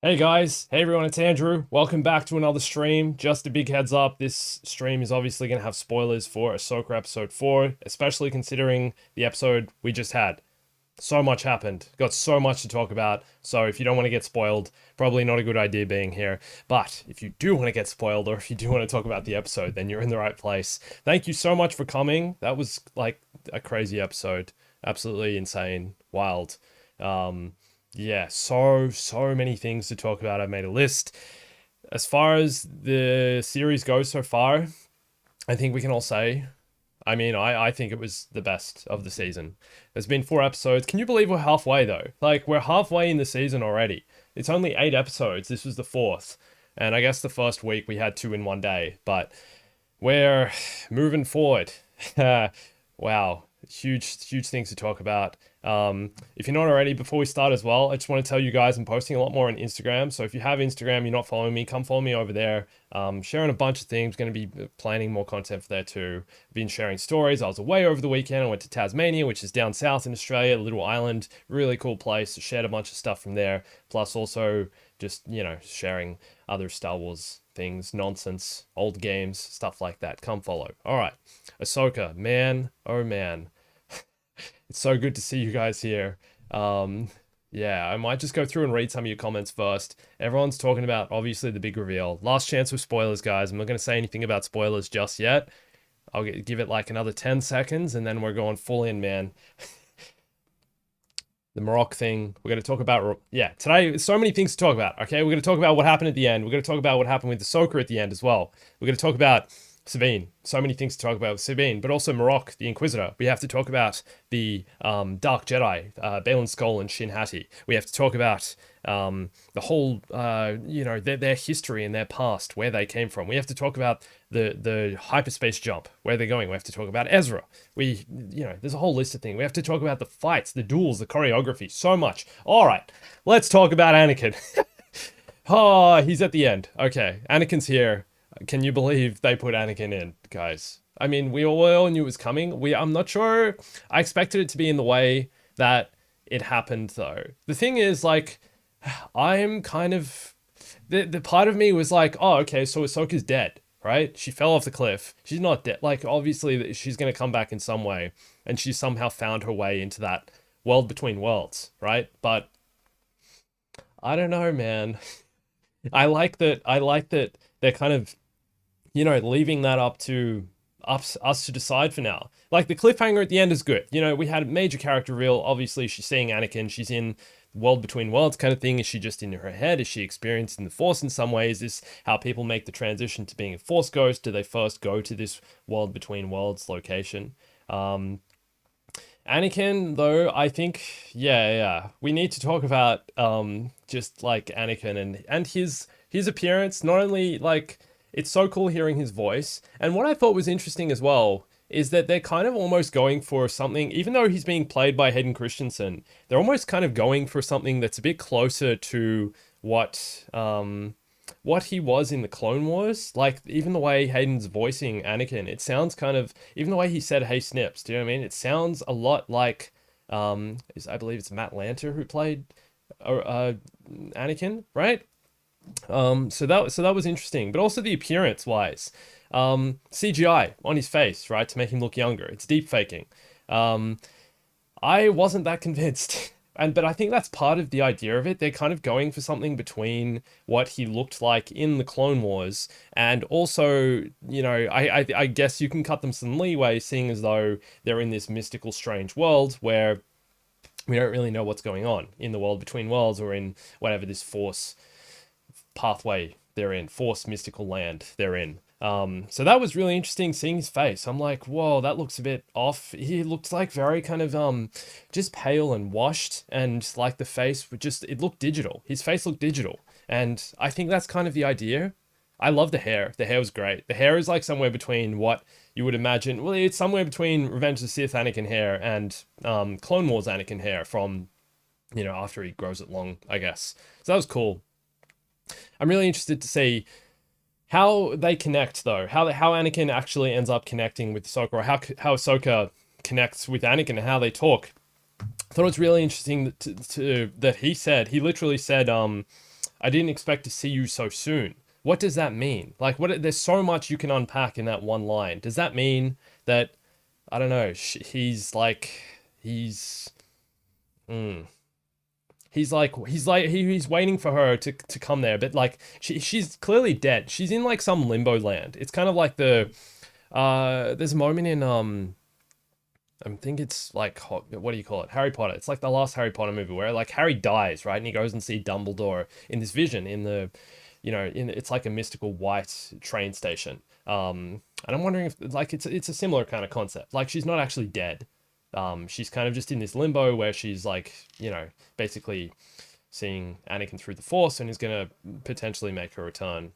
Hey guys, hey everyone, it's Andrew. Welcome back to another stream. Just a big heads up, this stream is obviously going to have spoilers for Ahsoka episode 4, especially considering the episode we just had. So much happened, got so much to talk about, so if you don't want to get spoiled, probably not a good idea being here. But if you do want to get spoiled, or if you do want to talk about the episode, then you're in the right place. Thank you so much for coming. That was like a crazy episode. Absolutely insane, wild. Um, yeah, so many things to talk about. I've made a list. As far as the series goes so far, I think we can all say, I think it was the best of the season. There's been 4 episodes. Can you believe we're halfway though? Like, we're halfway in the season already. It's only 8 episodes. This was the fourth. And I guess the first week we had two in one day, but we're moving forward. Wow, huge things to talk about. If you're not already, before we start as well, I just want to tell you guys I'm posting a lot more on Instagram. So if you have Instagram, you're not following me, come follow me over there. Sharing a bunch of things, going to be planning more content for there too. I've been sharing stories. I was away over the weekend. I went to Tasmania, which is down south in Australia, a little island, really cool place. Shared a bunch of stuff from there. Plus also just, sharing other Star Wars things, nonsense, old games, stuff like that. Come follow. All right. Ahsoka, man, oh man. It's so good to see you guys here. Yeah, I might just go through and read some of your comments first. Everyone's talking about, obviously, the big reveal. Last chance with spoilers, guys. I'm not going to say anything about spoilers just yet. I'll give it like another 10 seconds, and then we're going full in, man. The Morocco thing. We're going to talk about, yeah, today, so many things to talk about, okay? We're going to talk about what happened at the end. We're going to talk about what happened with Ahsoka at the end as well. We're going to talk about Sabine. So many things to talk about with Sabine, but also Morocco, the Inquisitor. We have to talk about the Dark Jedi, Balin Skoll and Shin Hati. We have to talk about the whole, their history and their past, where they came from. We have to talk about the hyperspace jump, where they're going. We have to talk about Ezra. There's a whole list of things. We have to talk about the fights, the duels, the choreography, so much. All right, let's talk about Anakin. Oh, he's at the end. Okay, Anakin's here. Can you believe they put Anakin in, guys? I mean, we all knew it was coming. I'm not sure. I expected it to be in the way that it happened, though. The thing is, like, I'm kind of the part of me was like, oh, okay, so Ahsoka's dead, right? She fell off the cliff. She's not dead. Like, obviously, she's gonna come back in some way, and she somehow found her way into that world between worlds, right? But I don't know, man. I like that. I like that they're kind of leaving that up to us to decide for now. Like the cliffhanger at the end is good. We had a major character reveal. Obviously, she's seeing Anakin. She's in world between worlds kind of thing. Is she just in her head? Is she experiencing the Force in some way? Is this how people make the transition to being a Force ghost? Do they first go to this world between worlds location? Anakin, though, I think, yeah, we need to talk about just like Anakin and his appearance. Not only like it's so cool hearing his voice, and what I thought was interesting as well is that they're kind of almost going for something, even though he's being played by Hayden Christensen, they're almost kind of going for something that's a bit closer to what he was in the Clone Wars. Like, even the way Hayden's voicing Anakin, it sounds kind of, even the way he said, "Hey Snips," do you know what I mean? It sounds a lot like, I believe it's Matt Lanter who played Anakin, right? So that was interesting, but also the appearance wise, CGI on his face, right, to make him look younger. It's deep faking. I wasn't that convinced. But I think that's part of the idea of it. They're kind of going for something between what he looked like in the Clone Wars and also, I guess you can cut them some leeway, seeing as though they're in this mystical, strange world where we don't really know what's going on in the world between worlds or in whatever this Force pathway they're in, Force mystical land they're in. So that was really interesting seeing his face. I'm like, whoa, that looks a bit off. He looks like very kind of just pale and washed, and like the face would just, it looked digital. His face looked digital. And I think that's kind of the idea. I love the hair. The hair was great. The hair is like somewhere between what you would imagine. Well, it's somewhere between Revenge of the Sith Anakin hair and Clone Wars Anakin hair from, after he grows it long, I guess. So that was cool. I'm really interested to see how they connect, though. How Anakin actually ends up connecting with Ahsoka, or how Ahsoka connects with Anakin and how they talk. I thought it was really interesting that he literally said, I didn't expect to see you so soon. What does that mean? Like, there's so much you can unpack in that one line. Does that mean that, I don't know, he's, mm, he's waiting for her to come there, but like, she's clearly dead. She's in like some limbo land. It's kind of like there's a moment in, I think it's like, what do you call it? Harry Potter. It's like the last Harry Potter movie where like Harry dies, right? And he goes and sees Dumbledore in this vision in the, it's like a mystical white train station. And I'm wondering if like it's a similar kind of concept. Like she's not actually dead. She's kind of just in this limbo where she's like, basically seeing Anakin through the Force and is gonna potentially make her return.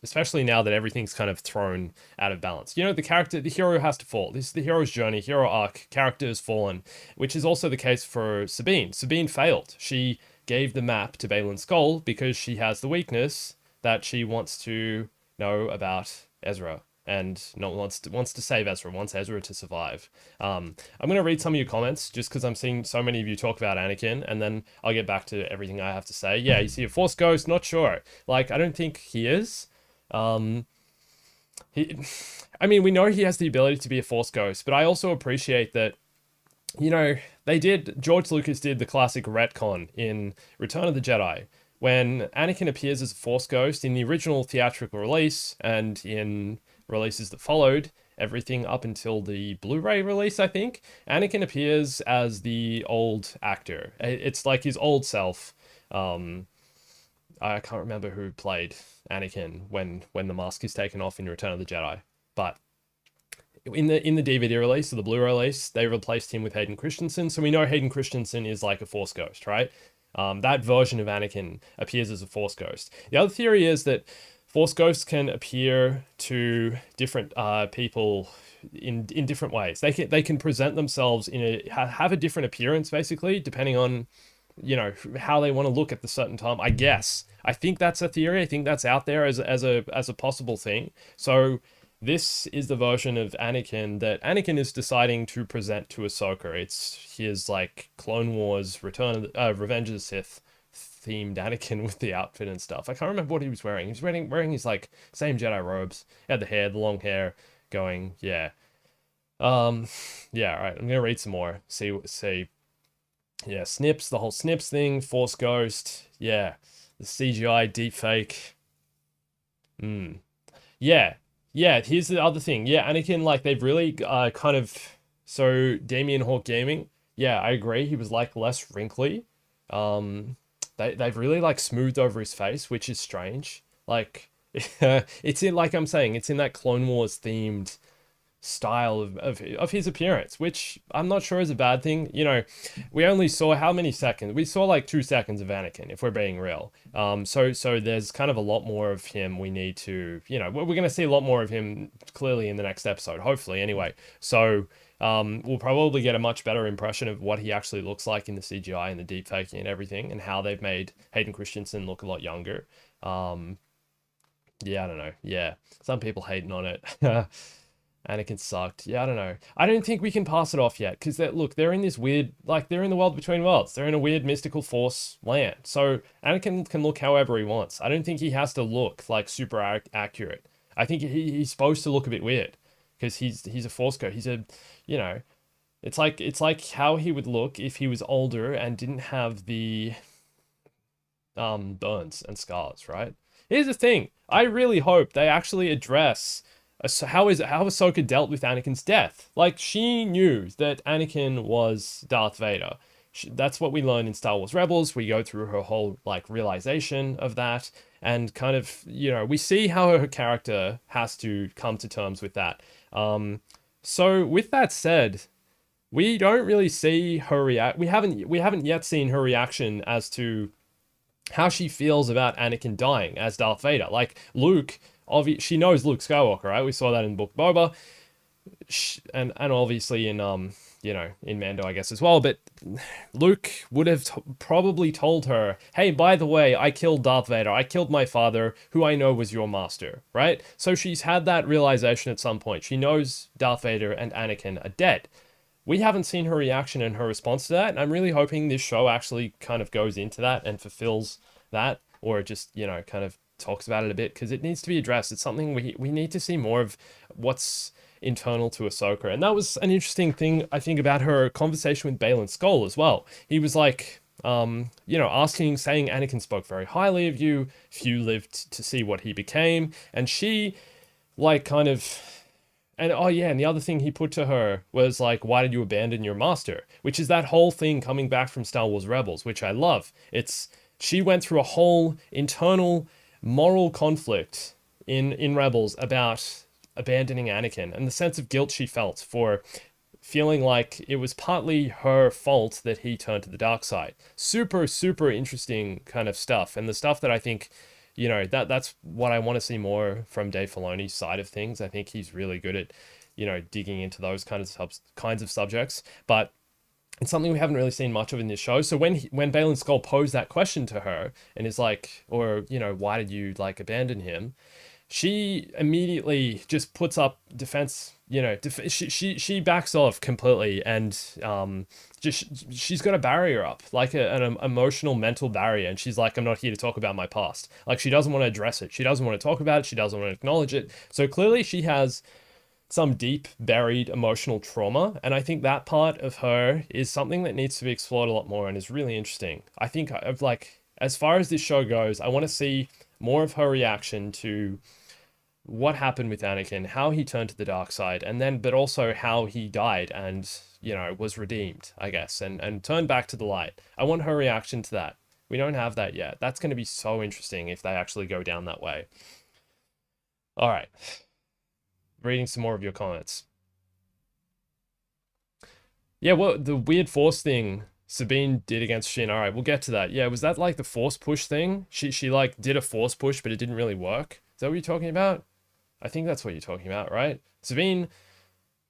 Especially now that everything's kind of thrown out of balance. The hero has to fall. This is the hero's journey, hero arc, character has fallen, which is also the case for Sabine. Sabine failed. She gave the map to Baylan Skoll because she has the weakness that she wants to know about Ezra and wants to save Ezra, wants Ezra to survive. I'm going to read some of your comments just because I'm seeing so many of you talk about Anakin, and then I'll get back to everything I have to say. Yeah, you see a Force ghost? Not sure. Like, I don't think he is. We know he has the ability to be a Force ghost, but I also appreciate that, George Lucas did the classic retcon in Return of the Jedi, when Anakin appears as a Force ghost in the original theatrical release and in releases that followed, everything up until the Blu-ray release, I think, Anakin appears as the old actor. It's like his old self. I can't remember who played Anakin when the mask is taken off in Return of the Jedi, but in the DVD release or the Blu-ray release, they replaced him with Hayden Christensen, so we know Hayden Christensen is like a Force ghost, right? That version of Anakin appears as a Force ghost. The other theory is that Force ghosts can appear to different people in different ways. They can present themselves have a different appearance, basically, depending on how they want to look at the certain time. I think that's a theory. I think that's out there as a possible thing. So this is the version of Anakin that Anakin is deciding to present to Ahsoka. It's his like Clone Wars Revenge of the Sith themed Anakin with the outfit and stuff. I can't remember what he was wearing. He was wearing his like same Jedi robes. He had the long hair going. Yeah. Yeah. All right. I'm gonna read some more. See. Yeah, Snips, the whole Snips thing, Force Ghost, yeah, the CGI deepfake. Yeah, here's the other thing. Yeah, Anakin, like, they've really so Damien Hawk Gaming, yeah, I agree, he was, like, less wrinkly. They've really, like, smoothed over his face, which is strange. Like, it's in, like I'm saying, it's in that Clone Wars themed style of his appearance, which I'm not sure is a bad thing. We only saw how many seconds? We saw like 2 seconds of Anakin, if we're being real. So there's kind of a lot more of him we need to, we're going to see a lot more of him clearly in the next episode, hopefully anyway. So we'll probably get a much better impression of what he actually looks like in the CGI and the deepfaking and everything, and how they've made Hayden Christensen look a lot younger. Yeah, I don't know. Yeah, some people hating on it. Anakin sucked. Yeah, I don't know. I don't think we can pass it off yet, because they're in this weird, like, they're in the world between worlds. They're in a weird mystical Force land. So Anakin can look however he wants. I don't think he has to look like super accurate. I think he's supposed to look a bit weird, because he's a Force ghost. He's a, it's like how he would look if he was older and didn't have the burns and scars, right? Here's the thing. I really hope they actually address how Ahsoka dealt with Anakin's death. Like, she knew that Anakin was Darth Vader. That's what we learn in Star Wars Rebels. We go through her whole, like, realization of that, and kind of, we see how her character has to come to terms with that. So with that said, we don't really see her react. We haven't yet seen her reaction as to how she feels about Anakin dying as Darth Vader. Like, Luke, she knows Luke Skywalker, right? We saw that in Book Boba, and obviously in in Mando, I guess, as well. But Luke would have probably told her, "Hey, by the way, I killed Darth Vader. I killed my father, who I know was your master," right? So she's had that realization at some point. She knows Darth Vader and Anakin are dead. We haven't seen her reaction and her response to that, and I'm really hoping this show actually kind of goes into that and fulfills that. or just, you know, kind of talks about it a bit, because it needs to be addressed. It's something we need to see more of what's internal to Ahsoka. And that was an interesting thing, I think, about her conversation with Baylan Skoll as well. He was like, you know, saying Anakin spoke very highly of you if you lived to see what he became. And she, like, kind of, and oh yeah, and the other thing he put to her was like, why did you abandon your master? Which is that whole thing coming back from Star Wars Rebels, which I love. She went through a whole internal moral conflict in Rebels about abandoning Anakin, and the sense of guilt she felt for feeling like it was partly her fault that he turned to the dark side. Super, super interesting kind of stuff, and the stuff that I think, you know, that's what I want to see more from Dave Filoni's side of things. I think he's really good at, you know, digging into those kinds of subjects, but it's something we haven't really seen much of in this show. So when Baylan Skoll posed that question to her and is like, or, you know, why did you like abandon him? She immediately just puts up defense, you know, she backs off completely, and she's got a barrier up, like an emotional mental barrier, and she's like, I'm not here to talk about my past. Like, she doesn't want to address it. She doesn't want to talk about it. She doesn't want to acknowledge it. So clearly she has some deep buried emotional trauma, and I think that part of her is something that needs to be explored a lot more and is really interesting. I think, of like, as far as this show goes, I want to see more of her reaction to what happened with Anakin, how he turned to the dark side, and then, but also how he died and, you know, was redeemed, I guess, and turned back to the light. I want her reaction to that. We don't have that yet. That's going to be so interesting if they actually go down that way. All right. Reading some more of your comments. Yeah, well, the weird force thing Sabine did against Shin. All right, we'll get to that. Yeah, was that like the force push thing? She like did a force push, but it didn't really work. Is that what you're talking about? I think that's what you're talking about, right? Sabine,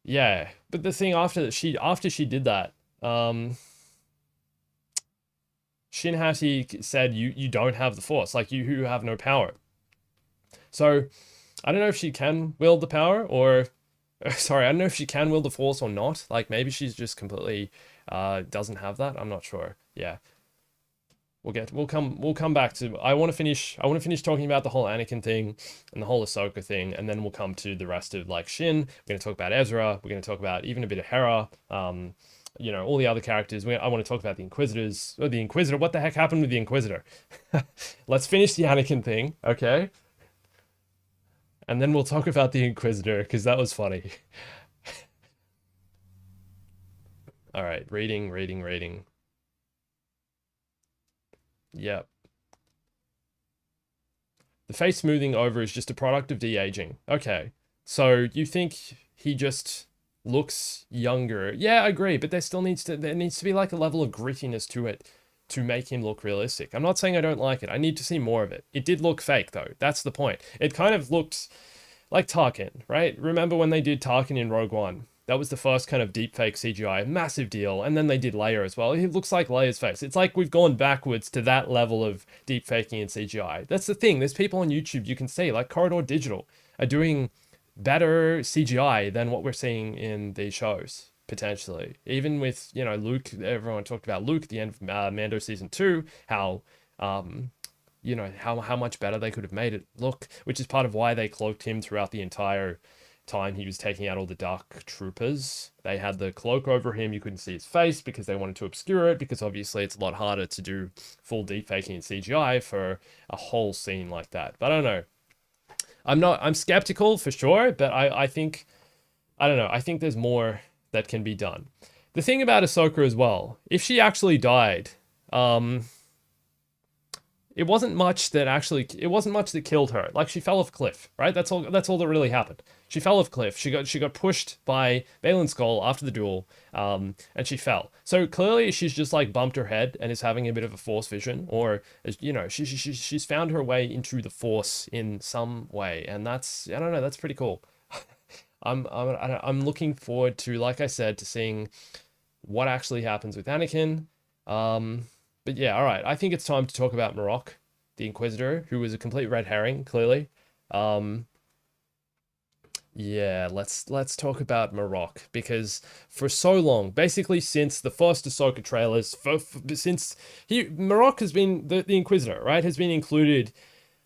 yeah. But the thing after she did that, Shin Hati said you don't have the force, like you have no power. So I don't know if she can wield the power, or sorry, I don't know if she can wield the force or not. Like, maybe she's just completely doesn't have that. I'm not sure. Yeah. We'll come back to, I want to finish talking about the whole Anakin thing and the whole Ahsoka thing, and then we'll come to the rest of, like, Shin. We're going to talk about Ezra. We're going to talk about even a bit of Hera. You know, all the other characters. I want to talk about the Inquisitors. Or the Inquisitor. What the heck happened with the Inquisitor? Let's finish the Anakin thing, okay? And then we'll talk about the Inquisitor, because that was funny. All right, reading. Yep. The face smoothing over is just a product of de-aging. Okay. So you think he just looks younger? Yeah, I agree, but there needs to be like a level of grittiness to it to make him look realistic. I'm not saying I don't like it. I need to see more of it. It did look fake though. That's the point. It kind of looked like Tarkin, right? Remember when they did Tarkin in Rogue One? That was the first kind of deepfake CGI, massive deal. And then they did Leia as well. It looks like Leia's face. It's like we've gone backwards to that level of deepfaking and CGI. That's the thing. There's people on YouTube you can see, like Corridor Digital, are doing better CGI than what we're seeing in these shows, potentially. Even with, you know, Luke, everyone talked about Luke at the end of Mando Season 2, how, you know, how much better they could have made it look, which is part of why they cloaked him throughout the entire time he was taking out all the dark troopers. They had the cloak over him. You couldn't see his face because they wanted to obscure it, because obviously it's a lot harder to do full deepfaking and CGI for a whole scene like that. But I don't know. I'm skeptical for sure, but I think, I don't know, I think there's more that can be done. The thing about Ahsoka as well, if she actually died, it wasn't much that killed her. Like, she fell off a cliff, right? That's all that really happened. She fell off a cliff. She got pushed by Baylan Skoll after the duel, and she fell. So clearly she's just like bumped her head and is having a bit of a force vision, or, you know, she's found her way into the force in some way, and that's, I don't know, that's pretty cool. I'm looking forward to, like I said, to seeing what actually happens with Anakin. But yeah, all right. I think it's time to talk about Marok, the Inquisitor, who was a complete red herring, clearly. Yeah, let's talk about Marok because for so long, basically since the first Ahsoka trailers, since Marok has been the Inquisitor, right, has been included,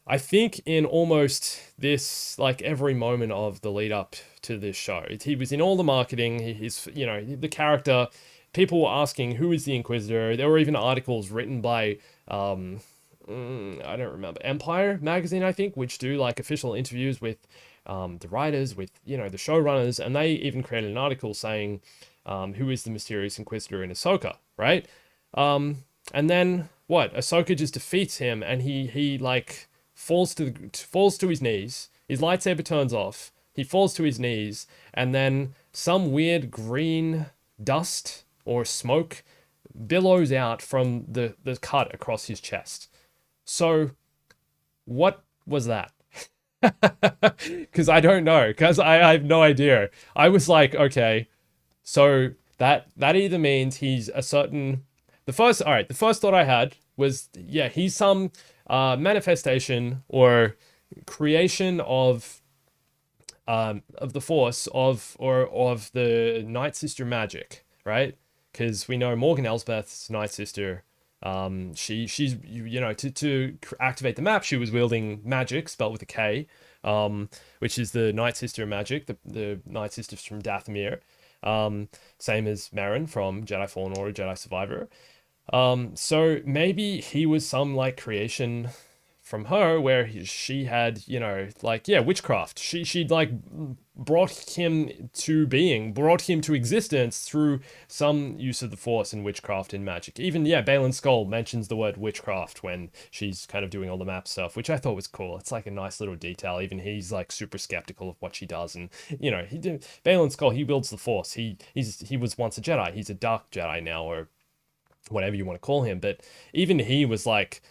I think, in almost this like every moment of the lead up to this show. He was in all the marketing. He's the character. People were asking who is the Inquisitor. There were even articles written by I don't remember, Empire magazine, I think, which do like official interviews with the writers, with the showrunners, and they even created an article saying who is the mysterious Inquisitor in Ahsoka, right? And then what? Ahsoka just defeats him, and he like falls to his knees. His lightsaber turns off. He falls to his knees, and then some weird green dust or smoke billows out from the cut across his chest. So, what was that? Because I don't know. Because I have no idea. I was like, okay, so that either means he's a certain. The first thought I had was, yeah, he's some manifestation or creation of the Force of the Night Sister magic, right? Because we know Morgan Elsbeth's Night Sister. She's to activate the map, she was wielding magic spelled with a K, which is the Night Sister magic, the Night Sisters from Dathomir, same as Marin from Jedi Fallen Order, Jedi Survivor. So maybe he was some like creation from her where she had, like, yeah, witchcraft. She'd like brought him to being, brought him to existence through some use of the Force and witchcraft and magic. Even, yeah, Balin Skull mentions the word witchcraft when she's kind of doing all the map stuff, which I thought was cool. It's like a nice little detail. Even he's like super skeptical of what she does. And, Balin Skull, he wields the Force. He was once a Jedi. He's a dark Jedi now, or whatever you want to call him. But even he was like,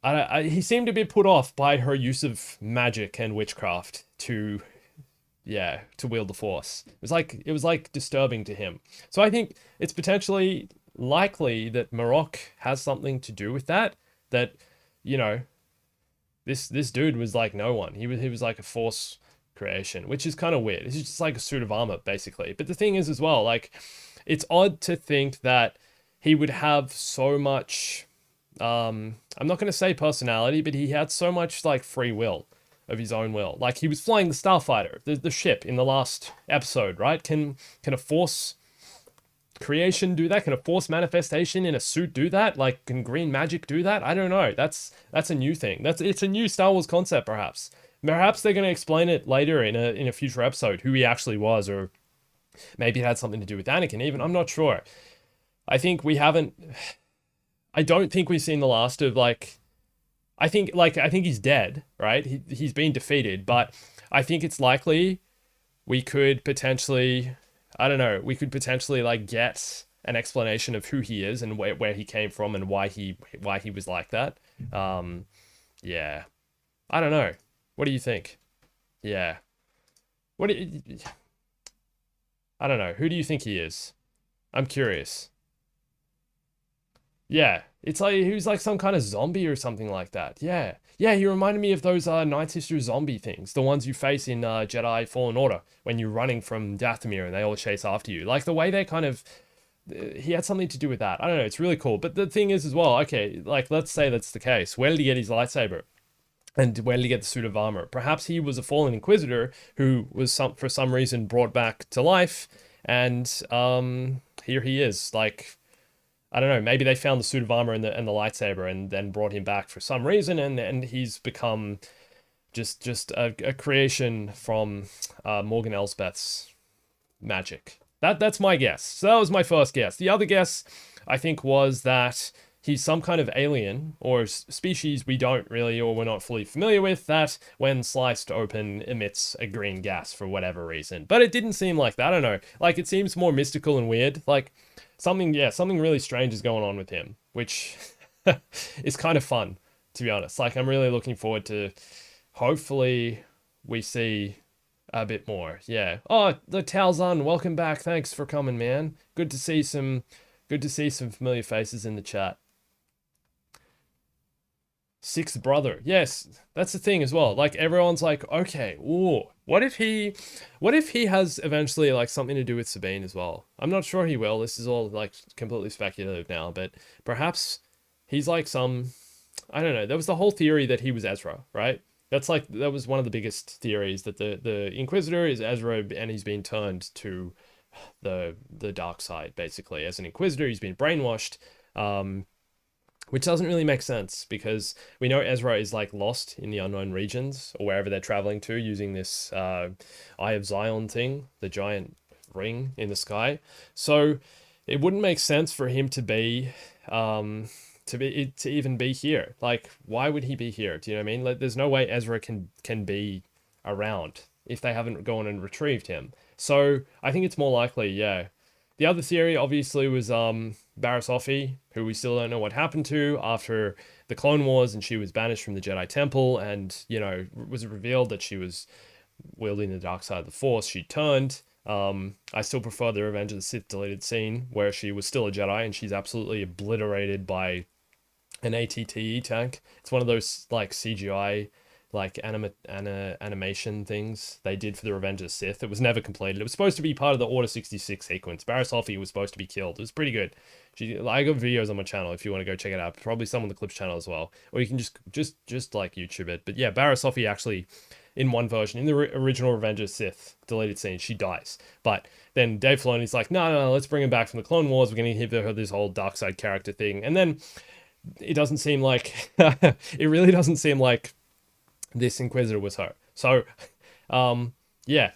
he seemed a bit put off by her use of magic and witchcraft to wield the Force. It was like disturbing to him. So I think it's potentially likely that Marok has something to do with that. That, this dude was like no one. He was like a Force creation, which is kind of weird. It's just like a suit of armor, basically. But the thing is as well, like, it's odd to think that he would have so much I'm not going to say personality, but he had so much like free will of his own will. Like, he was flying the Starfighter, the ship in the last episode, right? Can a Force creation do that? Can a Force manifestation in a suit do that? Like, can green magic do that? I don't know. That's a new thing. It's a new Star Wars concept, perhaps. Perhaps they're going to explain it later in a future episode, who he actually was, or maybe it had something to do with Anakin even. I'm not sure. I think we haven't... I don't think we've seen the last of, like... I think he's dead, right? He's been defeated, but I think it's likely we could potentially... I don't know. We could potentially, like, get an explanation of who he is and where he came from and why he was like that. Yeah. I don't know. What do you think? Yeah. What do you... I don't know. Who do you think he is? I'm curious. Yeah, it's like he was like some kind of zombie or something like that. Yeah, yeah, he reminded me of those Night Sister zombie things, the ones you face in Jedi Fallen Order when you're running from Dathomir and they all chase after you. Like the way they kind of, he had something to do with that. I don't know. It's really cool. But the thing is as well. Okay, like let's say that's the case. Where did he get his lightsaber? And where did he get the suit of armor? Perhaps he was a fallen Inquisitor who was for some reason brought back to life, and here he is, like. I don't know, maybe they found the suit of armor and the lightsaber and then brought him back for some reason, and he's become just a creation from Morgan Elsbeth's magic. That's my guess. So that was my first guess. The other guess, I think, was that he's some kind of alien or species we don't really, or we're not fully familiar with, that when sliced open emits a green gas for whatever reason. But it didn't seem like that. I don't know. Like, it seems more mystical and weird. Like, something really strange is going on with him, which is kind of fun, to be honest. Like, I'm really looking forward to, hopefully we see a bit more. Yeah. Oh, the Talzan, welcome back. Thanks for coming, man. Good to see some familiar faces in the chat. Sixth brother. Yes, that's the thing as well. Like, everyone's like, okay, ooh, What if he, what if he has eventually like something to do with Sabine as well? I'm not sure he will. This is all like completely speculative now, but perhaps he's like some, I don't know. There was the whole theory that he was Ezra, right? That's like that was one of the biggest theories that the Inquisitor is Ezra and he's been turned to the dark side basically as an Inquisitor. He's been brainwashed. Um, which doesn't really make sense because we know Ezra is like lost in the unknown regions or wherever they're traveling to using this Eye of Zion thing, the giant ring in the sky. So it wouldn't make sense for him to even be here. Like, why would he be here? Do you know what I mean? Like, there's no way Ezra can be around if they haven't gone and retrieved him. So I think it's more likely, yeah. The other theory obviously was Barriss, who we still don't know what happened to after the Clone Wars, and she was banished from the Jedi Temple, and you know was revealed that she was wielding the dark side of the Force. She turned. I still prefer the Revenge of the Sith deleted scene where she was still a Jedi and she's absolutely obliterated by an ATTE tank. It's one of those like CGI like animation things they did for the Revenge of the Sith. It was never completed. It was supposed to be part of the Order 66 sequence. Barriss was supposed to be killed. It was pretty good. I got videos on my channel if you want to go check it out. Probably some on the Clips channel as well. Or you can just like YouTube it. But yeah, Barriss actually, in one version, in the original Revenge of the Sith deleted scene, she dies. But then Dave Filoni's like, no, let's bring him back from the Clone Wars. We're going to give her this whole dark side character thing. And then it doesn't seem like, it really doesn't seem like this Inquisitor was her. So, yeah.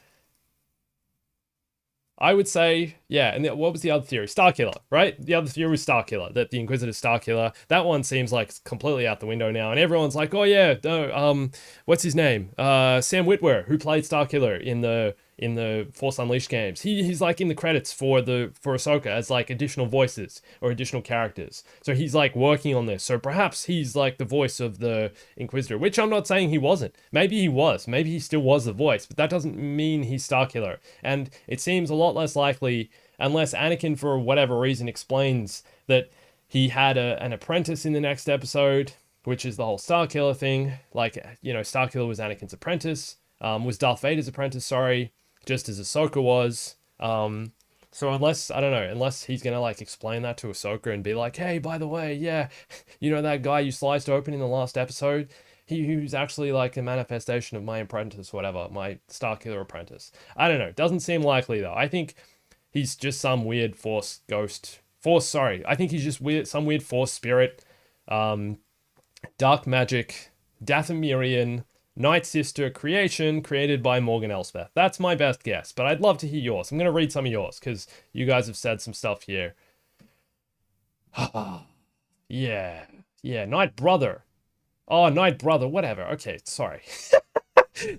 I would say, yeah, and what was the other theory? Starkiller, right? The other theory was Starkiller, that the Inquisitor's Starkiller. That one seems like it's completely out the window now, and everyone's like, oh yeah, no, what's his name? Sam Witwer, who played Starkiller in the Force Unleashed games. He's like in the credits for Ahsoka as like additional voices or additional characters. So he's like working on this. So perhaps he's like the voice of the Inquisitor, which I'm not saying he wasn't. Maybe he was. Maybe he still was the voice, but that doesn't mean he's Starkiller. And it seems a lot less likely unless Anakin, for whatever reason, explains that he had an apprentice in the next episode, which is the whole Starkiller thing. Like, you know, Starkiller was Anakin's apprentice, was Darth Vader's apprentice, sorry, just as Ahsoka was. So unless, I don't know, unless he's gonna like explain that to Ahsoka and be like, hey, by the way, yeah, you know that guy you sliced open in the last episode? He was actually like a manifestation of my apprentice, whatever, my Starkiller apprentice. I don't know. Doesn't seem likely though. I think he's just some weird force ghost. I think he's just some weird force spirit. Dark magic, Dathomirian, Night Sister creation created by Morgan Elsbeth. That's my best guess, but I'd love to hear yours. I'm going to read some of yours because you guys have said some stuff here. Yeah. Night Brother. Oh, Night Brother, whatever. Okay, sorry.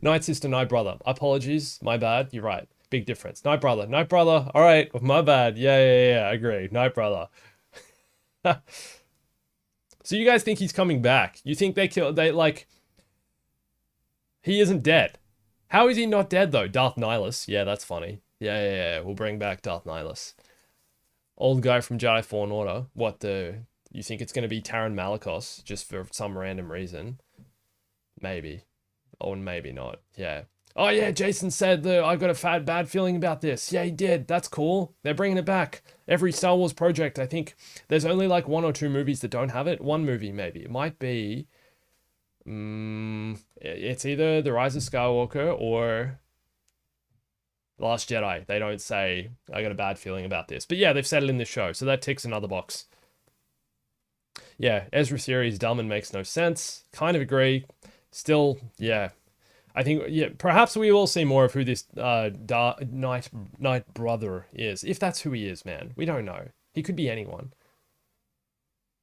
Night Sister, Night Brother. Apologies, my bad. You're right. Big difference. Night Brother. All right, my bad. Yeah, I agree. Night Brother. So you guys think he's coming back? You think he isn't dead? How is he not dead though? Darth Nihilus. Yeah, that's funny. Yeah. We'll bring back Darth Nihilus. Old guy from Jedi Fallen Order. You think it's going to be Taron Malicos just for some random reason? Maybe. Or maybe not. Yeah. Oh yeah, Jason said that I got a bad feeling about this. Yeah, he did. That's cool. They're bringing it back. Every Star Wars project, I think there's only like 1 or 2 movies that don't have it. One movie maybe. It might be it's either The Rise of Skywalker or Last Jedi. They don't say I got a bad feeling about this. But yeah, they've said it in this show. So that ticks another box. Yeah, Ezra theory is dumb and makes no sense. Kind of agree. Still, yeah. I think, yeah, perhaps we will see more of who this Night Brother is. If that's who he is, man. We don't know. He could be anyone.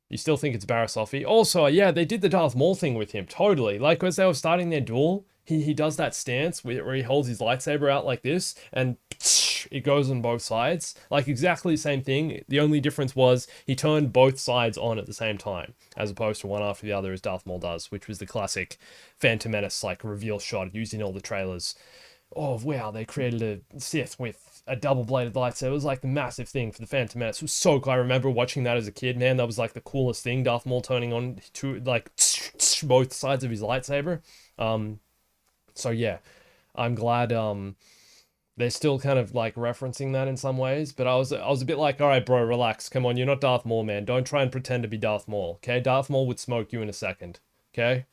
You still think it's Barriss? Also, yeah, they did the Darth Maul thing with him. Totally. Like, as they were starting their duel, he does that stance where he holds his lightsaber out like this, and it goes on both sides. Like, exactly the same thing. The only difference was he turned both sides on at the same time, as opposed to one after the other as Darth Maul does, which was the classic Phantom Menace, like, reveal shot used in all the trailers. Oh, wow, they created a Sith with a double-bladed lightsaber. It was like the massive thing for the Phantom Menace. It was so cool. I remember watching that as a kid, man. That was like the coolest thing. Darth Maul turning on to like both sides of his lightsaber. So yeah. I'm glad they're still kind of like referencing that in some ways, but I was a bit like, all right, bro, relax. Come on, you're not Darth Maul, man. Don't try and pretend to be Darth Maul, okay? Darth Maul would smoke you in a second, okay?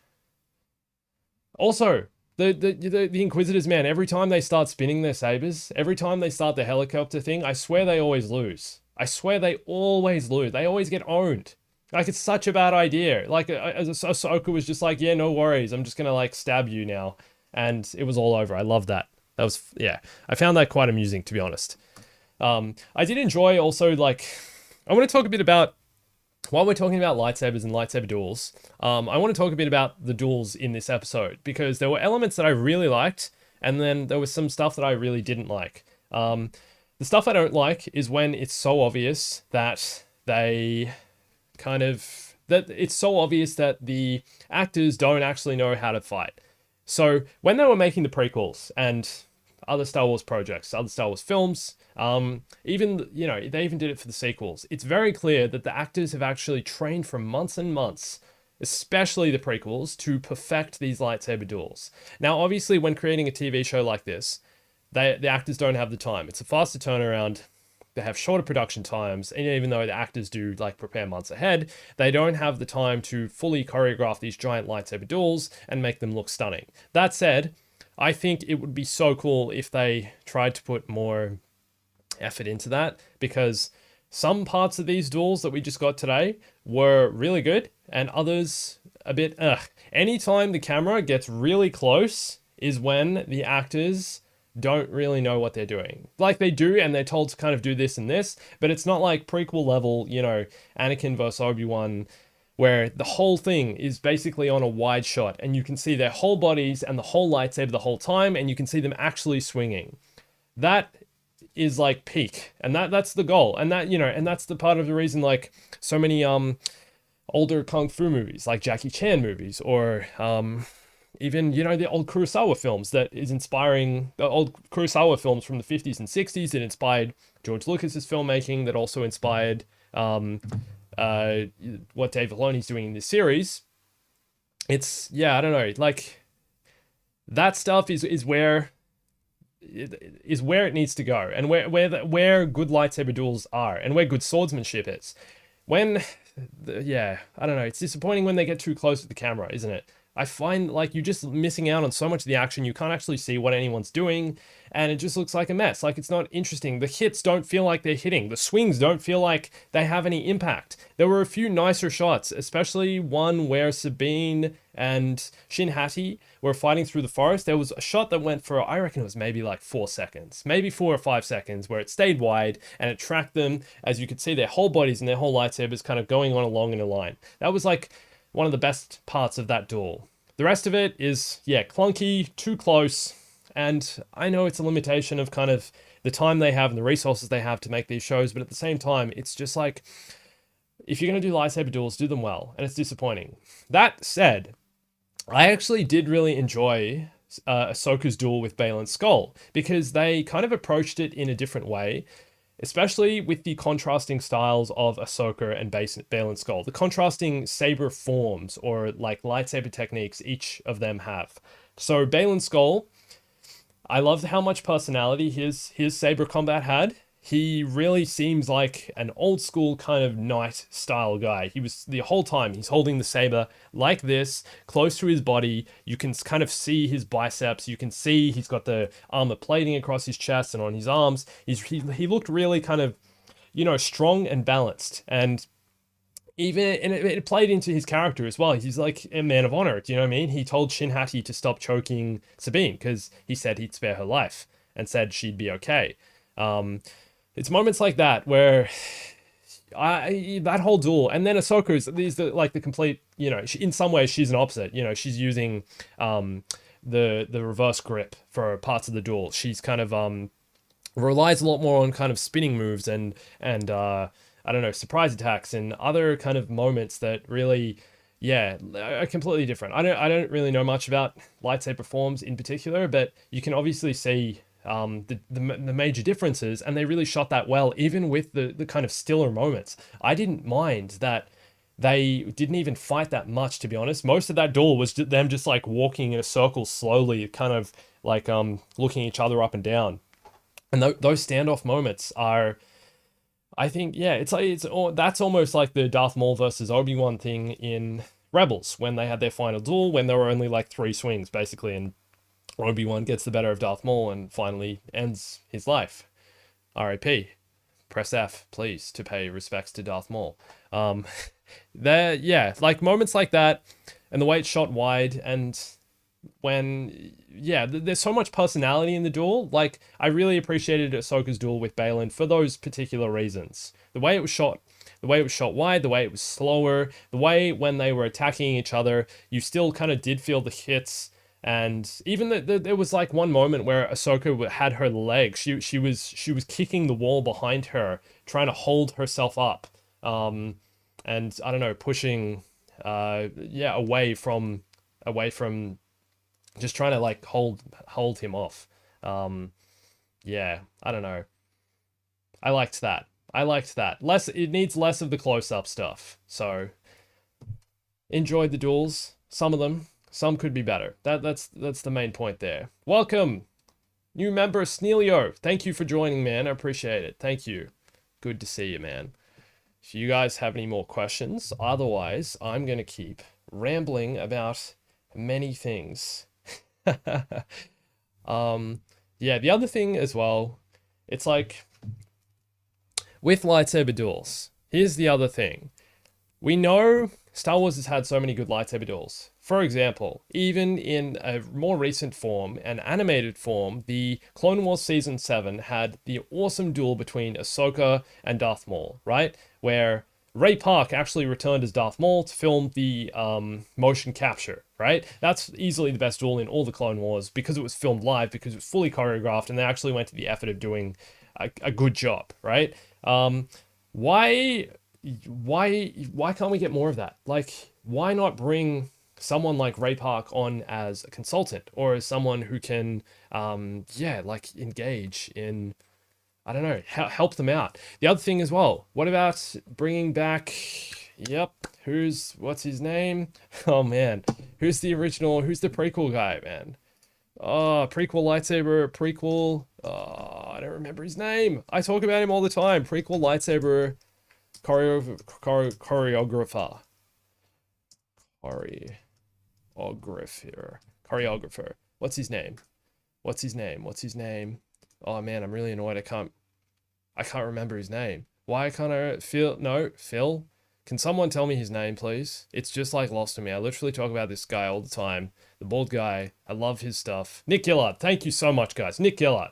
Also, the Inquisitors, man, every time they start spinning their sabers, every time they start the helicopter thing, I swear they always lose. I swear they always lose. They always get owned. Like, it's such a bad idea. Like, as Ahsoka was just like, yeah, no worries. I'm just gonna, like, stab you now. And it was all over. I love that. That was, yeah. I found that quite amusing, to be honest. I did enjoy also, like, I want to talk a bit about, while we're talking about lightsabers and lightsaber duels, I want to talk a bit about the duels in this episode, because there were elements that I really liked, and then there was some stuff that I really didn't like. The stuff I don't like is when it's so obvious that they kind of, that it's so obvious that the actors don't actually know how to fight. So when they were making the prequels and other Star Wars projects, other Star Wars films, even, you know, they even did it for the sequels. It's very clear that the actors have actually trained for months and months, especially the prequels, to perfect these lightsaber duels. Now, obviously, when creating a TV show like this, the actors don't have the time. It's a faster turnaround. They have shorter production times, and even though the actors do like prepare months ahead, they don't have the time to fully choreograph these giant lightsaber duels and make them look stunning. That said, I think it would be so cool if they tried to put more effort into that, because some parts of these duels that we just got today were really good and others a bit Anytime the camera gets really close is when the actors don't really know what they're doing. Like, they do, and they're told to kind of do this and this, but it's not like prequel level, you know, Anakin versus Obi-Wan, where the whole thing is basically on a wide shot and you can see their whole bodies and the whole lightsaber the whole time, and you can see them actually swinging. That is like peak, and that's the goal. And that, you know, and that's the part of the reason, like, so many older kung fu movies, like Jackie Chan movies, or even, you know, the old Kurosawa films that is inspiring, the old Kurosawa films from the 50s and 60s that inspired George Lucas's filmmaking, that also inspired what Dave Filoni's doing in this series. It's, yeah, I don't know, like, that stuff is where it needs to go, and where good lightsaber duels are, and where good swordsmanship is. When, yeah, I don't know, it's disappointing when they get too close to the camera, isn't it? I find like you're just missing out on so much of the action. You can't actually see what anyone's doing, and it just looks like a mess. Like, it's not interesting. The hits don't feel like they're hitting. The swings don't feel like they have any impact. There were a few nicer shots, especially one where Sabine and Shin Hati were fighting through the forest. There was a shot that went for, I reckon it was maybe like 4 seconds, maybe 4 or 5 seconds, where it stayed wide and it tracked them as you could see their whole bodies and their whole lightsabers kind of going on along in a line. That was like one of the best parts of that duel. The rest of it is, yeah, clunky, too close, and I know it's a limitation of kind of the time they have and the resources they have to make these shows, but at the same time, it's just like, if you're going to do lightsaber duels, do them well, and it's disappointing. That said, I actually did really enjoy Ahsoka's duel with Baylan Skoll, because they kind of approached it in a different way, especially with the contrasting styles of Ahsoka and Baylan Skoll. The contrasting saber forms, or like lightsaber techniques, each of them have. So Baylan Skoll, I loved how much personality his saber combat had. He really seems like an old school kind of knight style guy. He was, the whole time he's holding the saber like this, close to his body. You can kind of see his biceps. You can see he's got the armor plating across his chest and on his arms. He looked really kind of, you know, strong and balanced. And even, and it played into his character as well. He's like a man of honor. Do you know what I mean? He told Shin Hati to stop choking Sabine because he said he'd spare her life and said she'd be okay. It's moments like that where that whole duel, and then Ahsoka's like the complete, you know, in some ways she's an opposite. You know, she's using the reverse grip for parts of the duel. She's kind of relies a lot more on kind of spinning moves and I don't know, surprise attacks and other kind of moments that really, yeah, are completely different. I don't really know much about lightsaber forms in particular, but you can obviously see the major differences, and they really shot that well, even with the kind of stiller moments. I didn't mind that they didn't even fight that much, to be honest. Most of that duel was them just like walking in a circle slowly, kind of like looking each other up and down. And those standoff moments are, I think, yeah, it's like that's almost like the Darth Maul versus Obi-Wan thing in Rebels when they had their final duel, when there were only like 3 swings basically, and Obi-Wan gets the better of Darth Maul and finally ends his life. R.I.P. Press F, please, to pay respects to Darth Maul. There, yeah, like moments like that, and the way it's shot wide, and when, yeah, there's so much personality in the duel. Like, I really appreciated Ahsoka's duel with Balin for those particular reasons. The way it was shot, wide, the way it was slower, the way when they were attacking each other, you still kind of did feel the hits. And even there was like one moment where Ahsoka had her legs. She was kicking the wall behind her, trying to hold herself up. And I don't know, pushing, away from just trying to like hold him off. Yeah, I don't know. I liked that. Less, it needs less of the close-up stuff. So enjoyed the duels. Some of them. Some could be better. That's the main point there. Welcome, new member Sneelio. Thank you for joining, man. I appreciate it. Thank you. Good to see you, man. If you guys have any more questions, otherwise I'm gonna keep rambling about many things. Yeah, the other thing as well, it's like with lightsaber duels, here's the other thing. We know Star Wars has had so many good lightsaber duels. For example, even in a more recent form, an animated form, the Clone Wars Season 7 had the awesome duel between Ahsoka and Darth Maul, right? Where Ray Park actually returned as Darth Maul to film the motion capture, right? That's easily the best duel in all the Clone Wars because it was filmed live, because it was fully choreographed, and they actually went to the effort of doing a good job, right? Why can't we get more of that? Like, why not bring someone like Ray Park on as a consultant, or as someone who can, like engage in, I don't know, help them out. The other thing as well, what about bringing back, what's his name? Oh man, who's the prequel guy, man? Oh, I don't remember his name. I talk about him all the time. Prequel lightsaber choreographer. Choreographer. What's his name? Oh man, I'm really annoyed. I can't remember his name. Why can't I Phil? Can someone tell me his name, please? It's just like lost to me. I literally talk about this guy all the time. The bald guy. I love his stuff. Nick Gillard. Thank you so much, guys. Nick Gillard.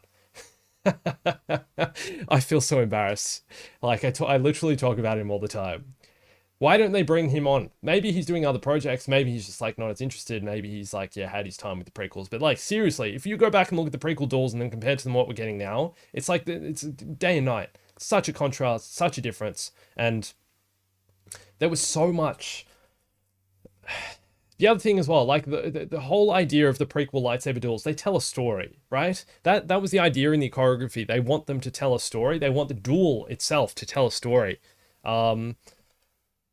I feel so embarrassed. Like, I literally talk about him all the time. Why don't they bring him on? Maybe he's doing other projects. Maybe he's just like not as interested. Maybe he's like, yeah, had his time with the prequels. But like, seriously, if you go back and look at the prequel duels and then compare to them what we're getting now, it's like it's day and night. Such a contrast, such a difference. And there was so much. The other thing as well, like the whole idea of the prequel lightsaber duels, they tell a story, right? That was the idea in the choreography. They want them to tell a story. They want the duel itself to tell a story.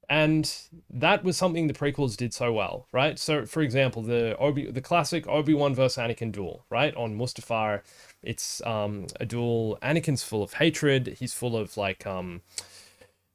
And that was something the prequels did so well, right? So, for example, the classic Obi-Wan versus Anakin duel, right? On Mustafar, it's a duel. Anakin's full of hatred. He's full of like